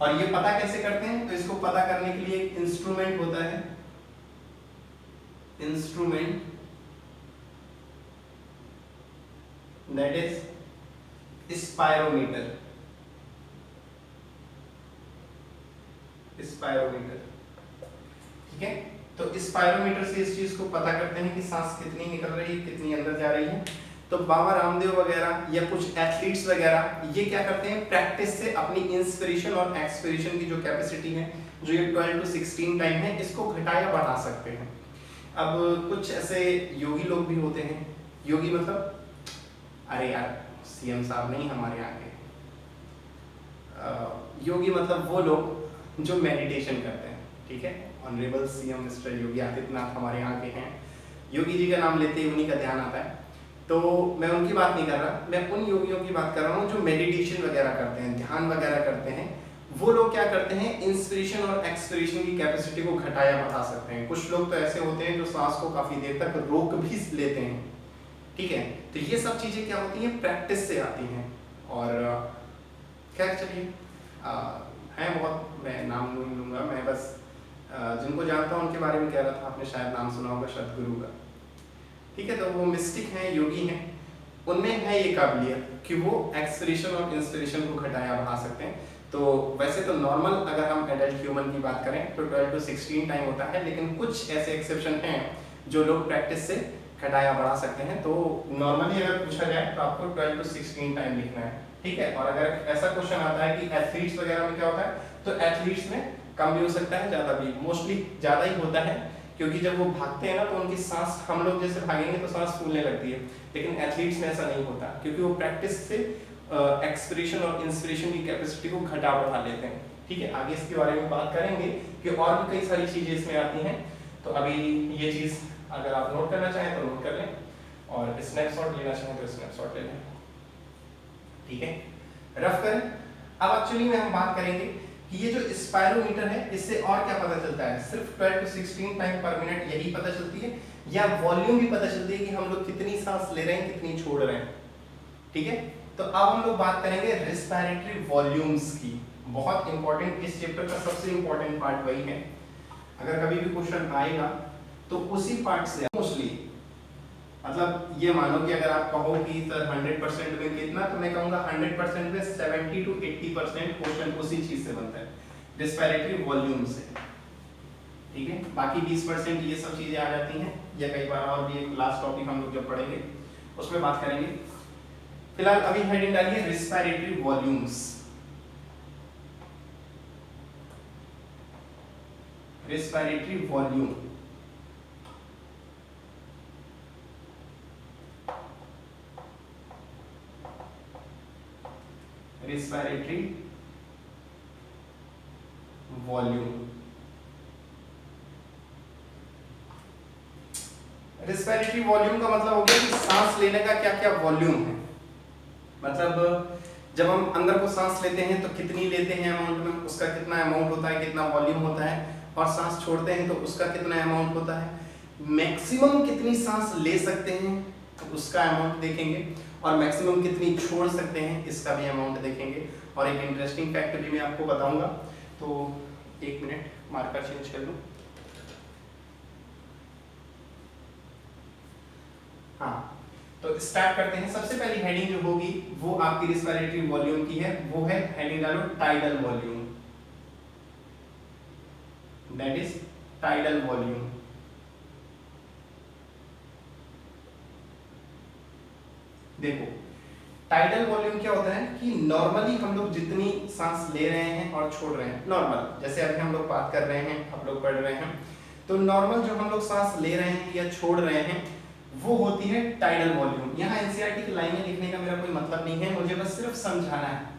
[SPEAKER 1] और ये पता कैसे करते हैं, तो इसको पता करने के लिए एक इंस्ट्रूमेंट होता है, instrument that is spirometer. Spirometer, ठीक है। तो स्पायरोमीटर से इस चीज को पता करते हैं कि सांस कितनी निकल रही है, कितनी अंदर जा रही है। तो बाबा रामदेव वगैरह या कुछ एथलीट्स वगैरह ये क्या करते हैं, प्रैक्टिस से अपनी इंस्पिरेशन और एक्सपिरेशन की जो कैपेसिटी है, जो ये 12 to 16 टाइम है, इसको घटा या बढ़ा सकते हैं। अब कुछ ऐसे योगी लोग भी होते हैं, योगी मतलब अरे यार सीएम साहब नहीं हमारे यहाँ के, योगी मतलब वो लोग जो मेडिटेशन करते हैं, ठीक है। Honourable CM mister Yogi Adityanath हमारे यहाँ के हैं, योगी जी का नाम लेते ही उन्हीं का ध्यान आता है। तो मैं उनकी बात नहीं कर रहा, मैं उन योगियों की बात कर रहा हूँ जो मेडिटेशन वगैरह करते हैं, ध्यान वगैरह करते हैं। वो लोग क्या करते हैं, इंस्पिरेशन और एक्सपिरेशन की कैपेसिटी को घटाया बढ़ा सकते हैं। कुछ लोग तो ऐसे होते हैं जो सांस को काफी देर तक रोक भी लेते हैं, ठीक है। तो ये सब चीजें क्या होती हैं, प्रैक्टिस से आती हैं। और खैर चलिए, है बहुत, मैं नाम नहीं लूंगा, मैं बस जिनको जानता हूँ उनके बारे में कह रहा था। आपने शायद नाम सुना होगा सदगुरु का, ठीक है। तो वो मिस्टिक हैं, योगी हैं, उनमें है ये काबिलियत कि वो एक्सपिरेशन और इंस्पिरेशन को घटाया बढ़ा सकते हैं। तो वैसे तो नॉर्मल अगर हम एडल्ट ह्यूमन की बात करें तो 12 to 16 टाइम होता है, लेकिन कुछ ऐसे एक्सेप्शन हैं जो लोग प्रैक्टिस से घटाया बढ़ा सकते हैं। तो नॉर्मली अगर पूछा जाए तो आपको 12 to 16 टाइम लिखना है, ठीक है। और अगर ऐसा क्वेश्चन आता है कि एथलीट्स वगैरह में क्या होता है, तो एथलीट्स में कम भी हो सकता है, ज्यादा भी, मोस्टली ज्यादा ही होता है, क्योंकि जब वो भागते हैं ना तो उनकी सांस, हम लोग जैसे भागेंगे तो सांस फूलने लगती है, लेकिन एथलीट्स में ऐसा नहीं होता, क्योंकि वो प्रैक्टिस से एक्सपिरेशन और इंस्पिरेशन की कैपेसिटी को घटा बढ़ा लेते हैं, ठीक है। आगे इसके बारे में बात करेंगे कि और भी कई सारी चीजें इसमें आती हैं। तो अभी ये चीज अगर आप नोट करना चाहें तो नोट कर लें, और स्नैपशॉट लेना चाहें तो स्नैपशॉट ले लें, ठीक है। रफ करें। अब एक्चुअली में हम बात करेंगे कि ये जो स्पायरोमीटर है, इससे और क्या पता चलता है, सिर्फ 12 to 16 टाइम पर मिनट यही पता चलती है, या वॉल्यूम भी पता चलती है कि हम लोग कितनी सांस ले रहे हैं, कितनी छोड़ रहे हैं, ठीक है। तो अब हम लोग बात करेंगे रेस्पिरेटरी वॉल्यूम्स की। बहुत इंपॉर्टेंट, इस चैप्टर का सबसे इंपॉर्टेंट पार्ट वही है। अगर कभी भी क्वेश्चन आएगा तो उसी पार्ट से मोस्टली, मतलब ये मानो कि अगर आप कहो कि सर 100% में कितना, तो मैं कहूंगा 100% में 70 to 80% क्वेश्चन उसी चीज से बनता है, रेस्पिरेटरी वॉल्यूम से, ठीक है। बाकी 20% ये सब चीजें आ जाती हैं, या कई बार और भी एक लास्ट टॉपिक हम लोग जब पढ़ेंगे उसमें बात करेंगे। फिलहाल अभी हेडिंग डालिए respiratory volumes. Respiratory volume, respiratory volume. Respiratory volume का मतलब हो गया कि सांस लेने का क्या क्या वॉल्यूम है, मतलब जब हम अंदर को सांस लेते हैं तो कितनी लेते हैं अमाउंट में, उसका कितना अमाउंट होता है, कितना वॉल्यूम होता है, और सांस छोड़ते हैं तो उसका कितना अमाउंट होता है, मैक्सिमम कितनी सांस ले सकते हैं तो उसका अमाउंट देखेंगे, और मैक्सिमम कितनी छोड़ सकते हैं इसका भी अमाउंट देखेंगे। और एक इंटरेस्टिंग फैक्ट भी मैं आपको बताऊंगा, तो एक मिनट मार्कर चेंज कर लूं। हाँ, तो स्टार्ट करते हैं। सबसे पहली हेडिंग जो होगी वो आपकी रेस्पिरेटरी वॉल्यूम की है, वो है, हेडिंग डालो tidal volume, that is tidal volume. देखो टाइडल वॉल्यूम क्या होता है कि नॉर्मली हम लोग जितनी सांस ले रहे हैं और छोड़ रहे हैं, नॉर्मल जैसे अभी हम लोग बात कर रहे हैं, आप लोग पढ़ रहे हैं, तो नॉर्मल जो हम लोग सांस ले रहे हैं या छोड़ रहे हैं वो होती है टाइडल वॉल्यूम। यहाँ एनसीईआरटी की लाइनें लिखने का मेरा कोई मतलब नहीं है, मुझे बस सिर्फ समझाना है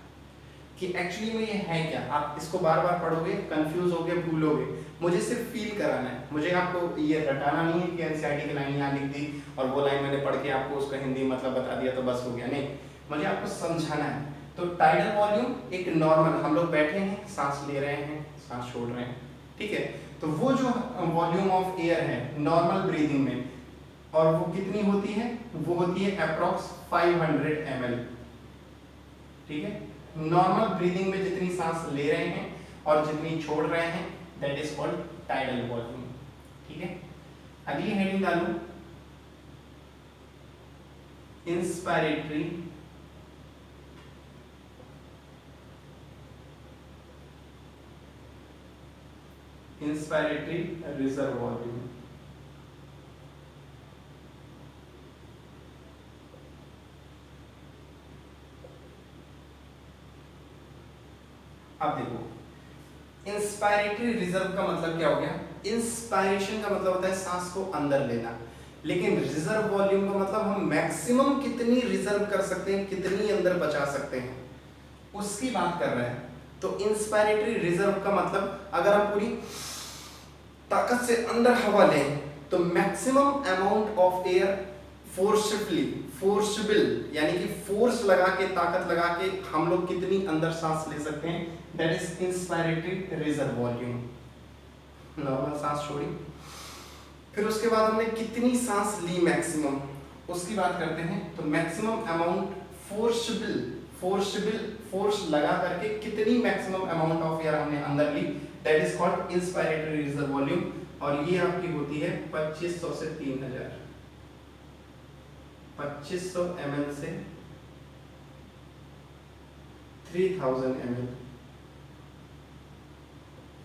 [SPEAKER 1] कि एक्चुअली में ये है क्या। आप इसको बार बार पढ़ोगे, कंफ्यूज होगे, भूलोगे, मुझे सिर्फ फील कराना है, मुझे आपको ये रटाना नहीं है कि एनसीईआरटी की लाइन यहाँ लिख दी और वो लाइन मैंने पढ़ के आपको उसका हिंदी मतलब बता दिया तो बस हो गया, नहीं, मुझे आपको समझाना है। तो टाइडल वॉल्यूम एक नॉर्मल, हम लोग बैठे हैं, सांस ले रहे हैं, सांस छोड़ रहे हैं, ठीक है, तो वो जो वॉल्यूम ऑफ एयर है नॉर्मल ब्रीदिंग में, और वो कितनी होती है, वो होती है अप्रॉक्स 500 ml, ठीक है, नॉर्मल ब्रीदिंग में जितनी सांस ले रहे हैं और जितनी छोड़ रहे हैं that is called tidal volume. ठीक है, अगली हेडिंग डालू इंस्पायरेटरी रिजर्व वॉल्यूम। अब देखो इंस्पायरेटरी रिजर्व का मतलब क्या हो गया, इंस्पायरेशन का मतलब होता है सांस को अंदर लेना, लेकिन रिजर्व वॉल्यूम का मतलब हम मैक्सिमम कितनी रिजर्व कर सकते हैं, कितनी अंदर बचा सकते हैं, उसकी बात कर रहे हैं। तो इंस्पायरेटरी रिजर्व का मतलब अगर हम पूरी ताकत से अंदर हवा लें तो मैक्सिमम अमाउंट ऑफ एयर फोर्सबल यानी कि फोर्स लगा के, ताकत लगा के हम लोग कितनी अंदर सांस ले सकते हैं, that is inspiratory reserve volume. Normal सांस छोड़ी, फिर उसके बाद हमने कितनी सांस ली मैक्सिमम, उसकी बात करते हैं। तो मैक्सिमम अमाउंट फोर्स लगा करके कितनी मैक्सिमम अमाउंट ऑफ एयर हमने अंदर ली, that is called inspiratory reserve volume. और ये आपकी होती है 2500 से 3000, 2500 ml से 3000 ml।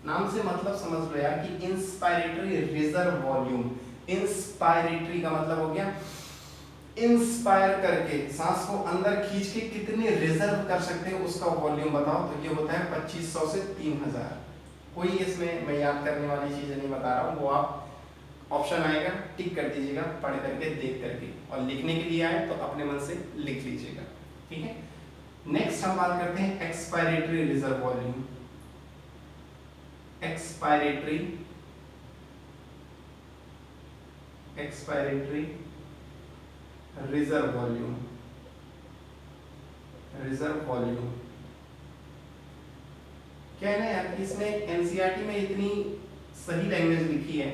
[SPEAKER 1] नाम से मतलब समझ लो यार कि इंस्पायरेटरी रिजर्व वॉल्यूम, इंस्पायरेटरी का मतलब हो गया इंस्पायर करके सांस को अंदर खींच के कितने रिजर्व कर सकते हैं उसका वॉल्यूम बताओ। तो ये होता है 2500 से 3000। कोई इसमें मैं याद करने वाली चीजें नहीं बता रहा हूँ, वो आप ऑप्शन आएगा टिक कर दीजिएगा, पढ़ करके देख करके, और लिखने के लिए आए तो अपने मन से लिख लीजिएगा। ठीक है, नेक्स्ट हम बात करते हैं expiratory reserve volume. Expiratory reserve volume, क्या है ना यार, इसमें एनसीईआरटी में इतनी सही लैंग्वेज लिखी है,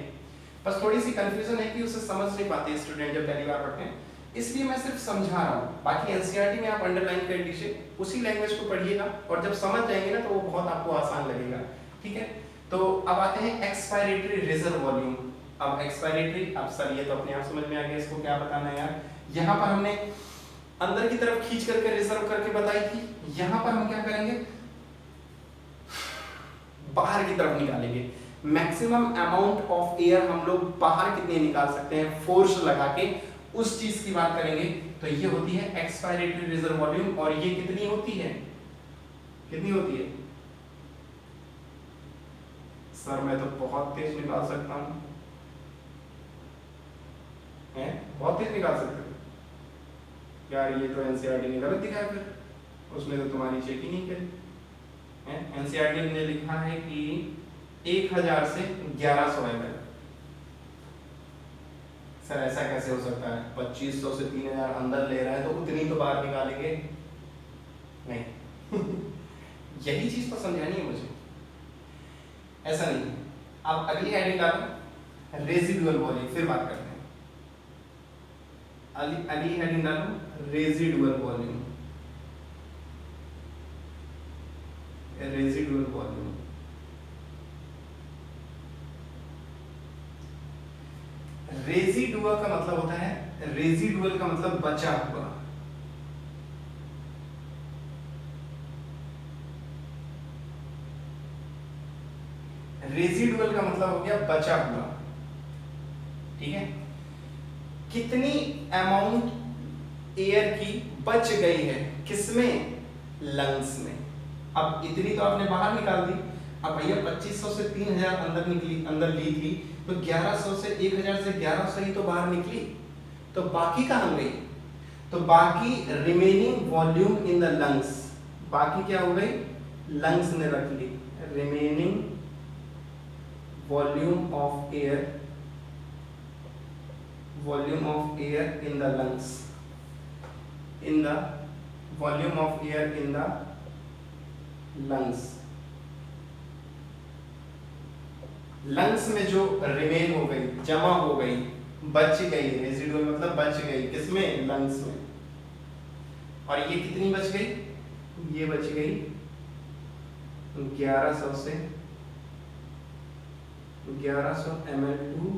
[SPEAKER 1] बस थोड़ी सी कंफ्यूजन है कि उसे समझ नहीं पाते स्टूडेंट जब पहली बार पढ़ते हैं, इसलिए मैं सिर्फ समझा रहा हूँ। बाकी एनसीईआरटी में आप अंडरलाइन कर लीजिए, उसी लैंग्वेज को पढ़िएगा और जब समझ जाएंगे ना तो वो बहुत आपको आसान लगेगा। ठीक है, तो अब आते हैं एक्सपायरेटरी रिजर्व वॉल्यूम। अब एक्सपायरेटरी, अब सर ये तो अपने आप समझ में आ गया, इसको क्या बताना है यार। यहाँ पर हमने अंदर की तरफ खींच करके रिजर्व करके बताई थी, यहाँ पर हम क्या करेंगे, बाहर की तरफ निकालेंगे। मैक्सिमम अमाउंट ऑफ एयर हम लोग बाहर कितने निकाल सकते हैं फोर्स लगा के, उस चीज की बात करेंगे। तो ये होती है एक्सपायरेटरी रिजर्व वॉल्यूम, और ये कितनी होती है, कितनी होती है सर? मैं तो बहुत तेज निकाल सकता हूँ, बहुत तेज निकाल सकते हो यार, ये तो एनसीईआरटी ने गलत दिखाया, फिर उसने तो तुम्हारी चेक ही नहीं करी। एनसीईआरटी ने लिखा है कि 1000 से 1100 ml। सर ऐसा कैसे हो सकता है, 2500 से 3000 अंदर ले रहा है तो उतनी तो बाहर निकालेंगे नहीं। यही चीज तो समझानी है मुझे, ऐसा नहीं है। अब अगली हेडिंग डालो रेजिडुअल वॉल्यूम, फिर बात करते हैं। अगली हेडिंग डालो residual volume. Residual volume, residual का मतलब होता है, रेजिडुअल का मतलब बचा हुआ। रेजिडुअल का मतलब हो गया बचा हुआ। ठीक है, कितनी अमाउंट एयर की बच गई है, किसमें, लंग्स में। अब इतनी तो आपने बाहर निकाल दी, अब भैया 2500 से 3000 अंदर निकली, अंदर ली थी, तो 1100 से 1000 से 1100 ही तो बाहर निकली, तो बाकी कहाँ गई? तो बाकी remaining volume in the lungs, बाकी क्या हो गई, लंग्स ने रख ली। Remaining volume of air, volume of air in the lungs, in the volume of air in the lungs. Lungs में जो रिमेन हो गई, जमा हो गई, बच गई, रेजिडुअल मतलब बच गई, किसमें, लंग्स में। और ये कितनी बच गई, ये बच गई 1100 से 1100 ml टू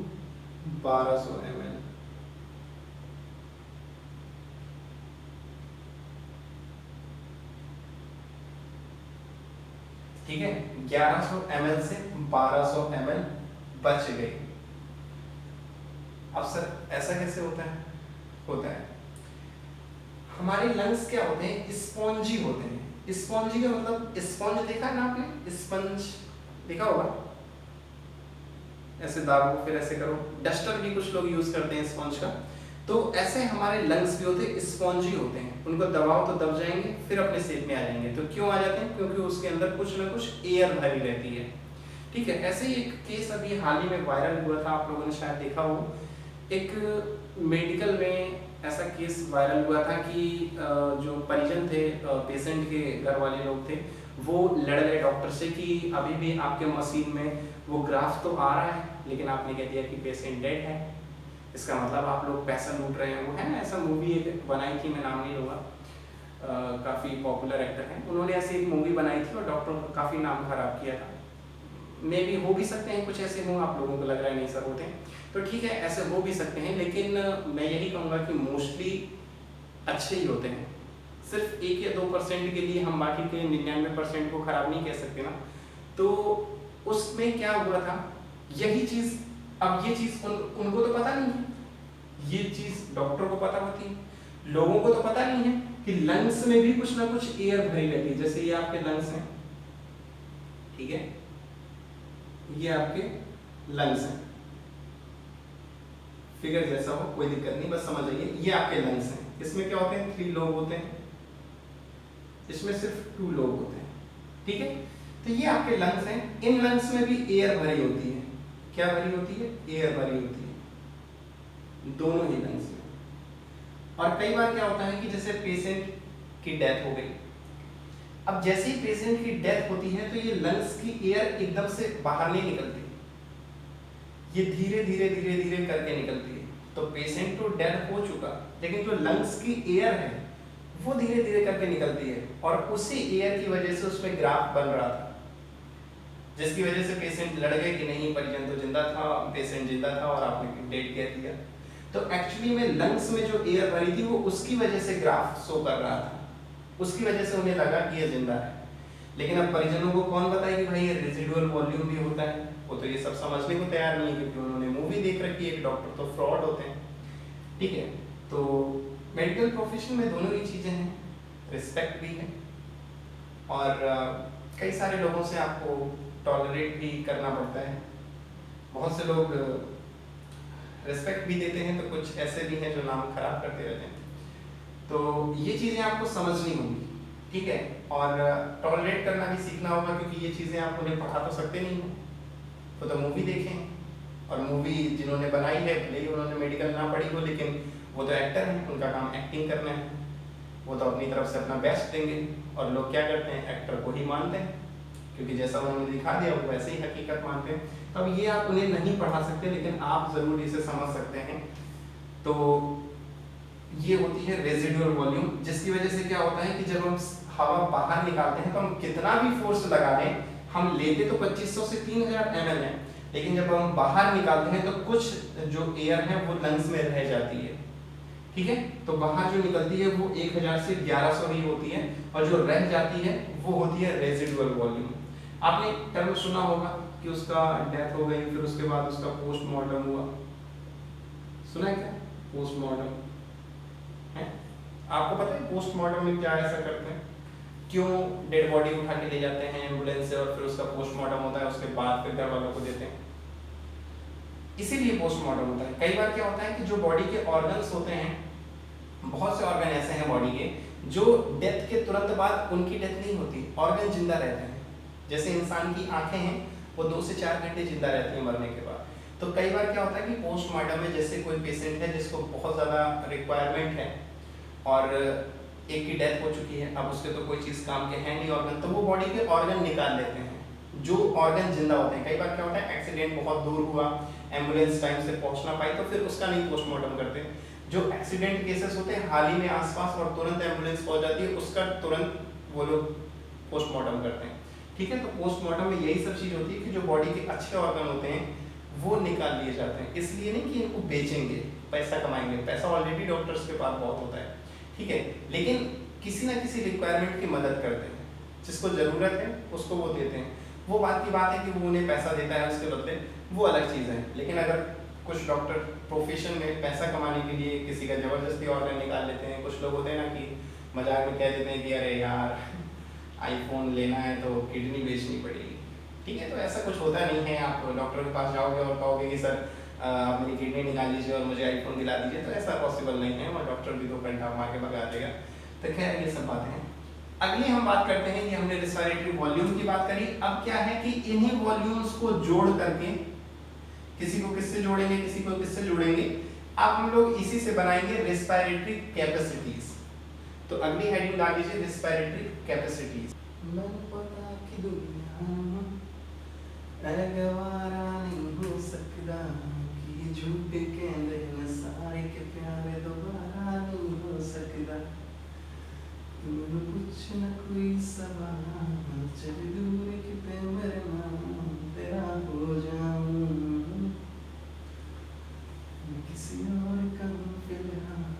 [SPEAKER 1] 1200 ml। ठीक है, 1100 ml से 1200 ml बच गई। अब सर ऐसा कैसे होता है? होता है, हमारे लंग्स क्या होते हैं? स्पॉन्जी होते हैं। स्पॉन्जी का मतलब, स्पंज देखा है ना आपने? स्पंज देखा होगा, ऐसे दाबो फिर ऐसे करो। डस्टर भी कुछ लोग यूज करते हैं स्पंज का। तो ऐसे हमारे लंग्स भी होते हैं, स्पॉन्जी होते हैं। उनको दबाओ तो दब जाएंगे, फिर अपने शेप में आ जाएंगे। तो क्यों आ जाते हैं? क्योंकि उसके अंदर कुछ ना कुछ एयर भरी रहती है। ठीक है, ऐसे ही एक केस अभी हाल ही में वायरल हुआ था, आप लोगों ने शायद देखा हो। एक मेडिकल में ऐसा केस वायरल हुआ था कि जो परिजन थे, पेशेंट के घर वाले लोग थे, वो लड़ गए डॉक्टर से कि अभी भी आपके मशीन में वो ग्राफ तो आ रहा है, लेकिन आपने कह दिया कि पेशेंट डेड है। इसका मतलब आप लोग पैसा लूट रहे हैं। वो है ना, ऐसा मूवी एक बनाई थी, मैं नाम नहीं लूँगा, काफ़ी पॉपुलर एक्टर हैं, उन्होंने ऐसी एक मूवी बनाई थी और डॉक्टरों का काफ़ी नाम खराब किया था। मे भी हो भी सकते हैं कुछ ऐसे हों, आप लोगों को लग रहा है नहीं सर होते हैं, तो ठीक है, ऐसे हो भी सकते हैं। लेकिन मैं यही कहूँगा कि मोस्टली अच्छे ही होते हैं। सिर्फ 1 या 2% के लिए हम बाकी के 99% को खराब नहीं कह सकते ना। तो उसमें क्या हुआ था, यही चीज़, अब ये चीज़ उनको तो पता नहीं है, ये चीज़ डॉक्टर को पता होती है, लोगों को तो पता नहीं है कि लंग्स में भी कुछ ना कुछ एयर भरी रहती है। जैसे ये आपके लंग्स हैं, ठीक है, ये आपके लंग्स हैं, फिगर जैसा हो कोई दिक्कत नहीं, बस समझ जाइए। ये आपके लंग्स हैं, इसमें क्या होते हैं? 3 लोब होते हैं, इसमें सिर्फ 2 लोब होते हैं। ठीक है, तो ये आपके लंग्स हैं। इन लंग्स में भी एयर भरी होती है। क्या भरी होती है? एयर भरी होती है, दोनों ही लंग्स में। और कई बार क्या होता है कि जैसे पेशेंट की डेथ हो गई, अब जैसे ही पेशेंट की डेथ होती है तो ये लंग्स की एयर एकदम से बाहर नहीं निकलती, ये धीरे धीरे धीरे धीरे करके निकलती है। तो पेशेंट तो डेड हो चुका, लेकिन जो लंग्स की एयर है वो धीरे धीरे करके निकलती है, और उसी एयर की वजह से उसमें ग्राफ बन रहा था, जिसकी वजह से पेशेंट लड़ गए कि नहीं परिजन तो जिंदा था, पेशेंट जिंदा था और आपने डेड कह दिया। तो एक्चुअली में लंग्स में जो एयर भरी थी वो उसकी वजह से ग्राफ शो कर रहा था, उसकी वजह से उन्हें लगा कि ये जिंदा है। लेकिन अब परिजनों को कौन बताए कि भाई ये रेजिडुअल वॉल्यूम भी होता है? वो तो ये सब समझने को तैयार नहीं है, क्योंकि उन्होंने मूवी देख रखी है कि डॉक्टर तो फ्रॉड होते हैं। ठीक है, तो मेडिकल प्रोफेशन में दोनों ही चीज़ें हैं, रिस्पेक्ट भी है और कई सारे लोगों से आपको टॉलरेट भी करना पड़ता है। बहुत से लोग रिस्पेक्ट भी देते हैं, तो कुछ ऐसे भी हैं जो नाम खराब करते रहते हैं। तो ये चीज़ें आपको समझनी होंगी, ठीक है, और टॉलरेट करना भी सीखना होगा, क्योंकि ये चीज़ें आप उन्हें पढ़ा तो सकते नहीं हो। तो मूवी देखें, और मूवी जिन्होंने बनाई है भले ही उन्होंने मेडिकल ना पढ़ी हो, लेकिन वो तो एक्टर हैं, उनका काम एक्टिंग करना है, वो तो अपनी तरफ से अपना बेस्ट देंगे। और लोग क्या करते हैं? एक्टर को ही मानते हैं, क्योंकि जैसा उन्होंने दिखा दिया वो वैसे ही हकीकत मानते हैं। तो अब ये आप उन्हें नहीं पढ़ा सकते, लेकिन आप ज़रूर इसे समझ सकते हैं। तो ये होती है रेजिडुअल वॉल्यूम, जिसकी वजह से क्या होता है कि जब हम हवा बाहर निकालते हैं तो हम कितना भी फोर्स लगा दें, हम लेते तो 2500 से 3000 ml है, लेकिन जब हम बाहर निकालते हैं तो कुछ जो एयर है वो लंग्स में रह जाती है। ठीक है, तो बाहर जो निकलती है वो 1000 से 1100 ही होती है, और जो रह जाती है वो होती है रेजिडुअल वॉल्यूम। आपने टर्म सुना होगा कि उसका डेथ हो गई, फिर उसके बाद उसका पोस्टमार्टम हुआ, सुना है क्या? पोस्टमार्टम है, आपको पता है पोस्टमार्टम में क्या ऐसा करते हैं? क्यों डेड बॉडी उठा के ले जाते हैं एम्बुलेंस से और फिर उसका पोस्टमार्टम होता है, उसके बाद फिर घर वालों को देते हैं? इसीलिए पोस्टमार्टम होता है। कई बार क्या होता है कि जो बॉडी के ऑर्गन्स होते हैं, बहुत से ऑर्गन ऐसे हैं बॉडी के जो डेथ के तुरंत बाद उनकी डेथ नहीं होती, ऑर्गन जिंदा रहते हैं। जैसे इंसान की आंखें हैं, वो 2 से 4 घंटे जिंदा रहती हैं मरने के बाद। तो कई बार क्या होता है कि पोस्टमार्टम में जैसे कोई पेशेंट है जिसको बहुत ज़्यादा रिक्वायरमेंट है और एक की डेथ हो चुकी है, अब उसके तो कोई चीज़ काम के है नहीं ऑर्गन, तो वो बॉडी के ऑर्गन निकाल लेते हैं जो ऑर्गन जिंदा होते हैं। कई बार क्या होता है एक्सीडेंट बहुत दूर हुआ, एम्बुलेंस टाइम से पहुंच ना पाई, तो फिर उसका नहीं पोस्टमार्टम करते। जो एक्सीडेंट केसेस होते हैं हाल ही में आसपास और तुरंत एम्बुलेंस पहुंच जाती है, उसका तुरंत वो लोग पोस्टमार्टम करते हैं। ठीक है, तो पोस्टमार्टम में यही सब चीज होती है कि जो बॉडी के अच्छे ऑर्गन होते हैं वो निकाल लिए जाते हैं। इसलिए नहीं कि इनको बेचेंगे, पैसा कमाएंगे, पैसा ऑलरेडी डॉक्टर्स के पास बहुत होता है, ठीक है, लेकिन किसी ना किसी रिक्वायरमेंट की मदद करते हैं, जिसको ज़रूरत है उसको वो देते हैं। वो बात की बात है कि वो उन्हें पैसा देता है उसके बदले, वो अलग चीज़ है। लेकिन अगर कुछ डॉक्टर प्रोफेशन में पैसा कमाने के लिए किसी का ज़बरदस्ती ऑर्गन निकाल लेते हैं, कुछ लोग होते हैं ना कि मजाक में कह देते हैं कि अरे यार आईफोन लेना है तो किडनी बेचनी पड़ेगी, ठीक है, तो ऐसा कुछ होता नहीं है। आप डॉक्टर के पास जाओगे और कहोगे कि सर आप मेरी किडनी निकाल लीजिए और मुझे आईफोन दिला दीजिए, तो ऐसा पॉसिबल नहीं है, और डॉक्टर भी 2 घंटा मार के भगा देगा। तो खैर ये सब बातें हैं। अगली हम बात करते हैं, ये हमने रिस्पिरेटरी वॉल्यूम की बात करी। अब क्या है कि इन्हीं वॉल्यूम्स को जोड़ करके किसी को किससे जोड़ेंगे, किसी को किससे जोड़ेंगे, अब हम लोग इसी से बनाएंगे रिस्पिरेटरी कैपेसिटीज। तो अगली हेडिंग डाल लीजिए रिस्पिरेटरी कैपेसिटीज। मैंने पता कि दुनिया गवारा नहीं हो सकता कि झूठे कहने में सारे के प्यारे दोबारा नहीं हो सकता, तुम कुछ न कोई सवाल चल दूर कितने मेरे नाम तेरा हो जाऊं, किसी और का फिलहाल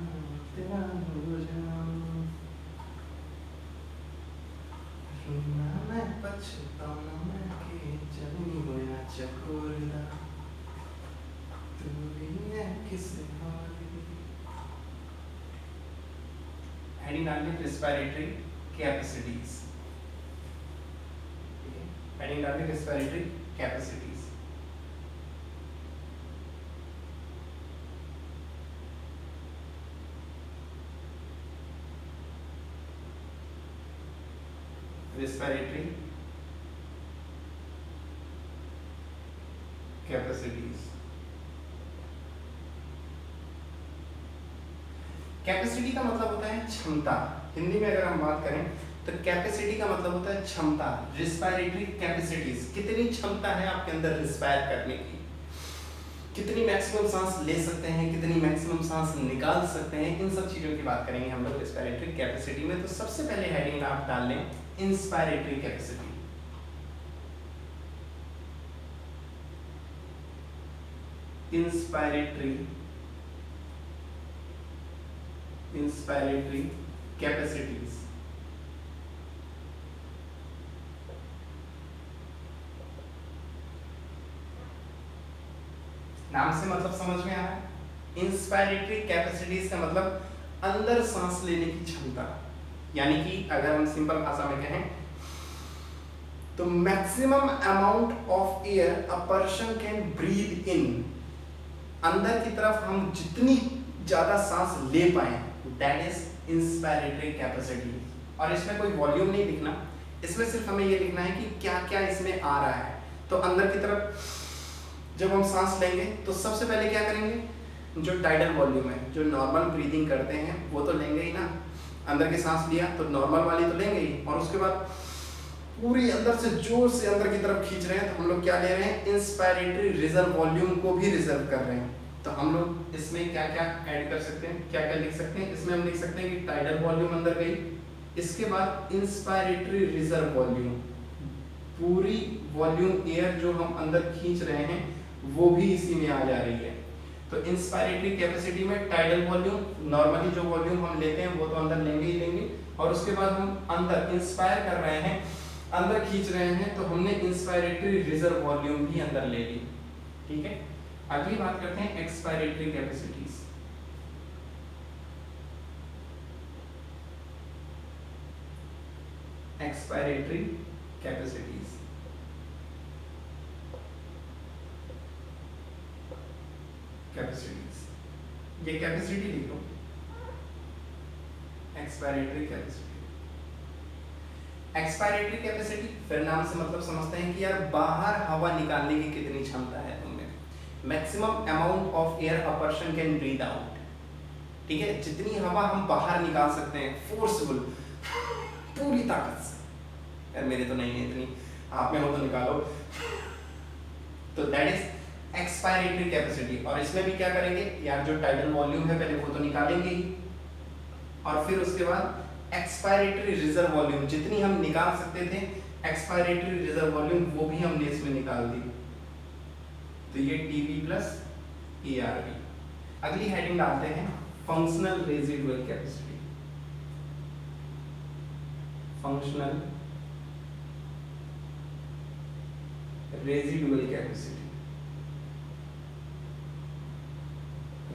[SPEAKER 1] तेरा हो जाऊं, रोना मैं पछताना मैं के चलनी होया चकोरदा, तू भी है किसी और की। हेडिंग डालिए रिस्पिरेटरी कैपेसिटीज, हेडिंग डालिए respiratory capacities. Respiratory capacities। Capacity का मतलब होता है क्षमता। हिंदी में अगर हम बात करें तो कैपेसिटी का मतलब होता है क्षमता। रिस्पिरेटरी कैपेसिटीज, कितनी क्षमता है आपके अंदर रिस्पायर करने की, कितनी मैक्सिमम सांस ले सकते हैं, कितनी मैक्सिमम सांस निकाल सकते हैं, इन सब चीजों की बात करेंगे हम लोग रिस्पिरेटरी कैपेसिटी में। तो सबसे पहले हेडिंग आप डाल लें इंस्पायरेटरी कैपेसिटी। Inspiratory capacities. नाम से मतलब समझ में आ रहा है। इंस्पायरेटरी कैपेसिटीज का मतलब अंदर सांस लेने की क्षमता, यानी कि अगर हम सिंपल भाषा में कहें तो maximum amount of air a person can breathe in, अंदर की तरफ हम जितनी ज्यादा सांस ले पाए, दैट इज इंस्पायरेटरी कैपेसिटी। और इसमें कोई वॉल्यूम नहीं लिखना, इसमें सिर्फ हमें ये लिखना है कि क्या क्या इसमें आ रहा है। तो अंदर की तरफ जब हम सांस लेंगे तो सबसे पहले क्या करेंगे, जो टाइडल वॉल्यूम है, जो नॉर्मल ब्रीदिंग करते हैं वो तो लेंगे ही ना, अंदर की सांस लिया तो नॉर्मल वाली तो लेंगे ही, और उसके बाद पूरी अंदर से जोर से अंदर की तरफ खींच रहे हैं, तो हम लोग क्या ले रहे हैं, इंस्पायरेटरी रिजर्व वॉल्यूम को भी रिजर्व कर रहे हैं। तो हम लोग इसमें क्या क्या ऐड कर सकते हैं, क्या क्या लिख सकते हैं, इसमें हम लिख सकते हैं कि टाइडल वॉल्यूम अंदर गई, इसके बाद इंस्पायरेटरी रिजर्व वॉल्यूम, पूरी वॉल्यूम एयर जो हम अंदर खींच रहे हैं वो भी इसी में आ जा रही है। तो इंस्पायरेटरी कैपेसिटी में टाइडल वॉल्यूम, नॉर्मली जो वॉल्यूम हम लेते हैं वो तो अंदर लेंगे ही लेंगे, और उसके बाद हम अंदर इंस्पायर कर रहे हैं, अंदर खींच रहे हैं, तो हमने इंस्पायरेटरी रिजर्व वॉल्यूम भी अंदर ले ली। ठीक है, अगली बात करते हैं expiratory capacities. Expiratory capacities, capacities, ये कैपेसिटी लिख लो, एक्सपायरेटरी कैपेसिटी। एक्सपायरेटरी कैपेसिटी फिर नाम से मतलब समझते हैं कि यार बाहर हवा निकालने की कितनी क्षमता है तुमने। Maximum amount of air a person can breathe out, ठीक है, जितनी हवा हम बाहर निकाल सकते हैं फोर्सफुल, पूरी ताकत से। यार मेरे तो नहीं है इतनी, आप में हो तो निकालो। तो दैट इज एक्सपायरेटरी कैपेसिटी। और इसमें भी क्या करेंगे यार, जो टाइडल वॉल्यूम है पहले वो तो निकालेंगे ही, और फिर उसके बाद एक्सपायरेटरी रिजर्व वॉल्यूम जितनी हम निकाल सकते थे, एक्सपायरेटरी रिजर्व वॉल्यूम वो भी हमने इसमें निकाल दी। तो ये टीवी प्लस ERV। अगली हेडिंग डालते हैं functional residual capacity. Functional residual capacity,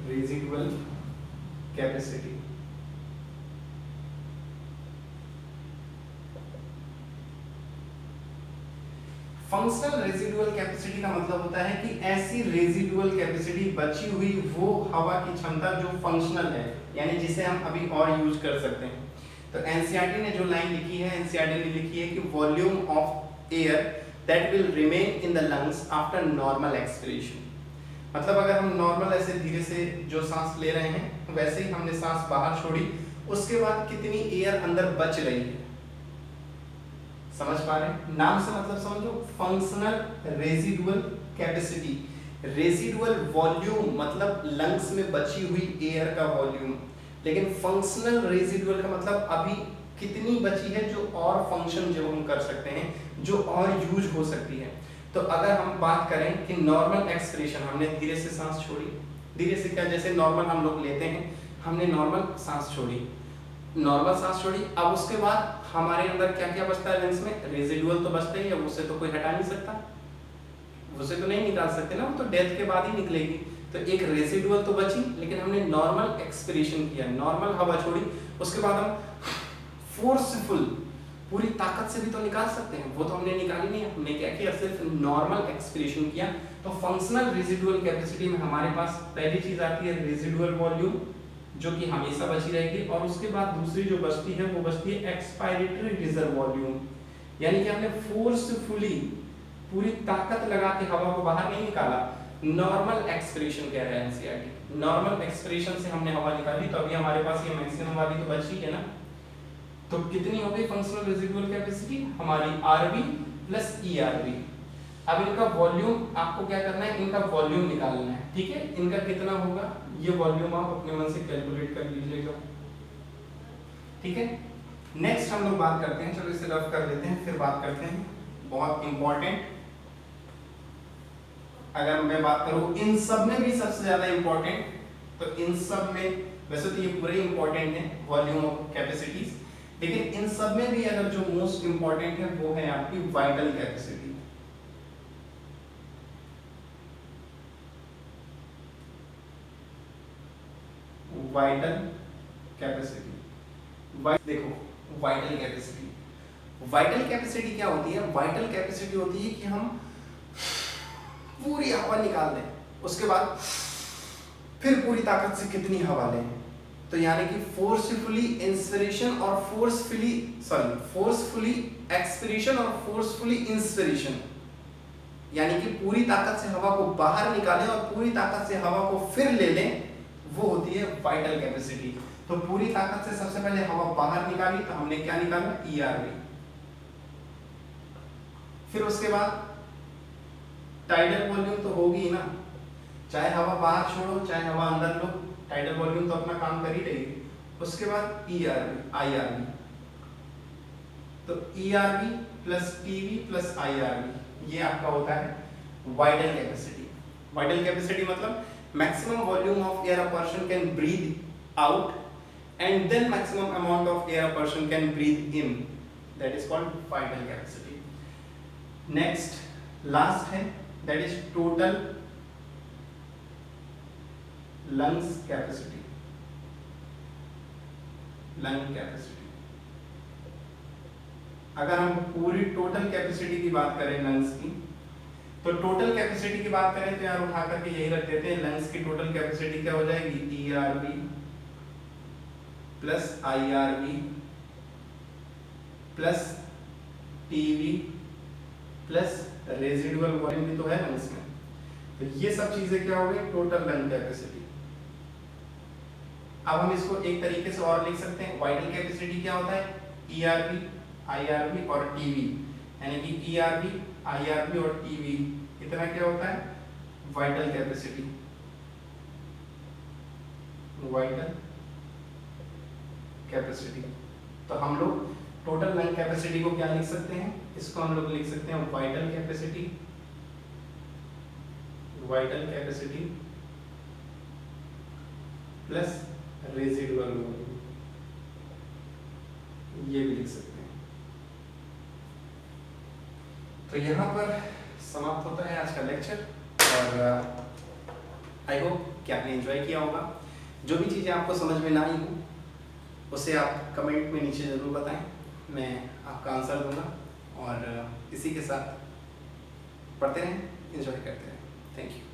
[SPEAKER 1] residual capacity. Functional residual capacity का मतलब होता है कि ऐसी रेजिडुअल कैपेसिटी बची हुई वो हवा की क्षमता जो फंक्शनल है, यानी जिसे हम अभी और यूज कर सकते हैं। तो एनसीईआरटी ने जो लाइन लिखी है, एनसीईआरटी ने लिखी है कि volume of air that will remain in the lungs after normal expiration. मतलब अगर हम नॉर्मल ऐसे धीरे से जो सांस ले रहे हैं वैसे ही हमने सांस बाहर छोड़ी, उसके बाद कितनी एयर अंदर बच रही है, समझ पा रहे हैं? नाम से मतलब समझो, functional residual capacity. Residual volume मतलब लंग्स में बची हुई एयर का वॉल्यूम, लेकिन फंक्शनल रेजिडुअल का मतलब अभी कितनी बची है जो और फंक्शन जो हम कर सकते हैं, जो और यूज हो सकती है। तो अगर हम बात करें कि नॉर्मल एक्सपिरेशन, हमने धीरे से सांस छोड़ी, धीरे से क्या, जैसे नॉर्मल हम लोग लेते हैं, हमने नॉर्मल सांस छोड़ी, नॉर्मल सांस छोड़ी, अब उसके बाद हमारे अंदर क्या क्या बचता है लंग्स में, रेजिडुअल तो बचता ही है, उससे तो कोई हटा नहीं सकता, उसे तो नहीं निकाल सकते ना, वो तो डेथ के बाद ही निकलेगी। तो एक रेजिडुअल तो बची, लेकिन हमने नॉर्मल एक्सपिरेशन किया, नॉर्मल हवा छोड़ी, उसके बाद हम फोर्सफुल पूरी ताकत से भी तो निकाल सकते हैं, वो तो हमने निकाली नहीं, हमने क्या किया, सिर्फ नॉर्मल एक्सपिरेशन किया। तो फंक्शनल रेजिडुअल कैपेसिटी में हमारे पास पहली चीज आती है रेजिडुअल वॉल्यूम, जो कि हमेशा बची रहेगी, और उसके बाद दूसरी जो बचती है वो बचती है एक्सपायरेटरी रिजर्व वॉल्यूम, यानी कि हमने फोर्सफुली पूरी ताकत लगा के हवा को बाहर नहीं निकाला। नॉर्मल एक्सपिरेशन कह रहा है एनसीईआरटी, नॉर्मल एक्सपिरेशन से हमने हवा निकाली, तो अभी हमारे पास ये मैक्सिमम वाली तो बची है ना। तो कितनी हो गई फंक्शनल रेजिडुअल कैपेसिटी हमारी, आरवी प्लस ERV। अब इनका वॉल्यूम आपको क्या करना है, इनका वॉल्यूम निकालना है, ठीक है। इनका कितना होगा, ये वॉल्यूम आप अपने मन से कैलकुलेट कर लीजिएगा, ठीक है। नेक्स्ट हम लोग बात करते हैं, चलो इसे रफ कर लेते हैं, फिर बात करते हैं बहुत इंपॉर्टेंट। अगर मैं बात करूं इन सब में भी सबसे ज्यादा इंपॉर्टेंट, तो इन सब में, वैसे तो ये पूरे इंपॉर्टेंट है वॉल्यूम ऑफ कैपेसिटीज, लेकिन इन सब में भी अगर जो मोस्ट इंपॉर्टेंट है वो है आपकी वाइटल कैपेसिटी। वाइटल कैपेसिटी, देखो वाइटल कैपेसिटी, वाइटल कैपेसिटी क्या होती है, वाइटल कैपेसिटी होती है कि हम पूरी हवा निकाल दें, उसके बाद फिर पूरी ताकत से कितनी हवा लें। तो यानी कि फोर्सफुली इंस्पिरेशन और फोर्सफुली एक्सपिरेशन और फोर्सफुली इंस्पिरेशन, यानी कि पूरी ताकत से हवा को बाहर निकालें और पूरी ताकत से हवा को फिर ले लें, वो होती है वाइटल कैपेसिटी। तो पूरी ताकत से सबसे पहले हवा बाहर निकाली, तो हमने क्या निकाला, ERV। फिर उसके बाद टाइडल वॉल्यूम तो होगी ना, चाहे हवा बाहर छोड़ो चाहे हवा अंदर लो, टाइडल वॉल्यूम तो अपना काम कर ही रही है। उसके बाद IRV, तो ERV plus TV plus IRV, ये आपका होता है वाइटल कैपेसिटी। वाइटल कैपेसिटी मतलब maximum volume of air a person can breathe out and then maximum amount of air a person can breathe in, that is called vital capacity. Next, last है, that is total lungs capacity, lung capacity। अगर हम पूरी total capacity की बात करें lungs की, तो total capacity की बात करें तो यार उठा करके यही रख देते हैं, लंग्स की टोटल कैपेसिटी क्या हो जाएगी, ERV plus IRV plus TV plus residual volume भी तो है लंग्स में, तो ये सब चीजें क्या हो गई, टोटल लंग कैपेसिटी। अब हम इसको एक तरीके से और लिख सकते हैं, वाइटल कैपेसिटी क्या होता है, ERV IRV और TV, यानी कि ERV IRV और TV इतना क्या होता है, वाइटल कैपेसिटी, वाइटल कैपेसिटी। तो हम लोग टोटल लंग कैपेसिटी को क्या लिख सकते हैं, इसको हम लोग लिख सकते हैं vital capacity plus residual volume, ये भी लिख सकते हैं। तो यहाँ पर समाप्त होता है आज का लेक्चर, और आई होप कि आपने एंजॉय किया होगा। जो भी चीज़ें आपको समझ में ना आई हो उसे आप कमेंट में नीचे ज़रूर बताएं, मैं आपका आंसर दूंगा। और इसी के साथ पढ़ते रहें, एंजॉय करते रहें। Thank you.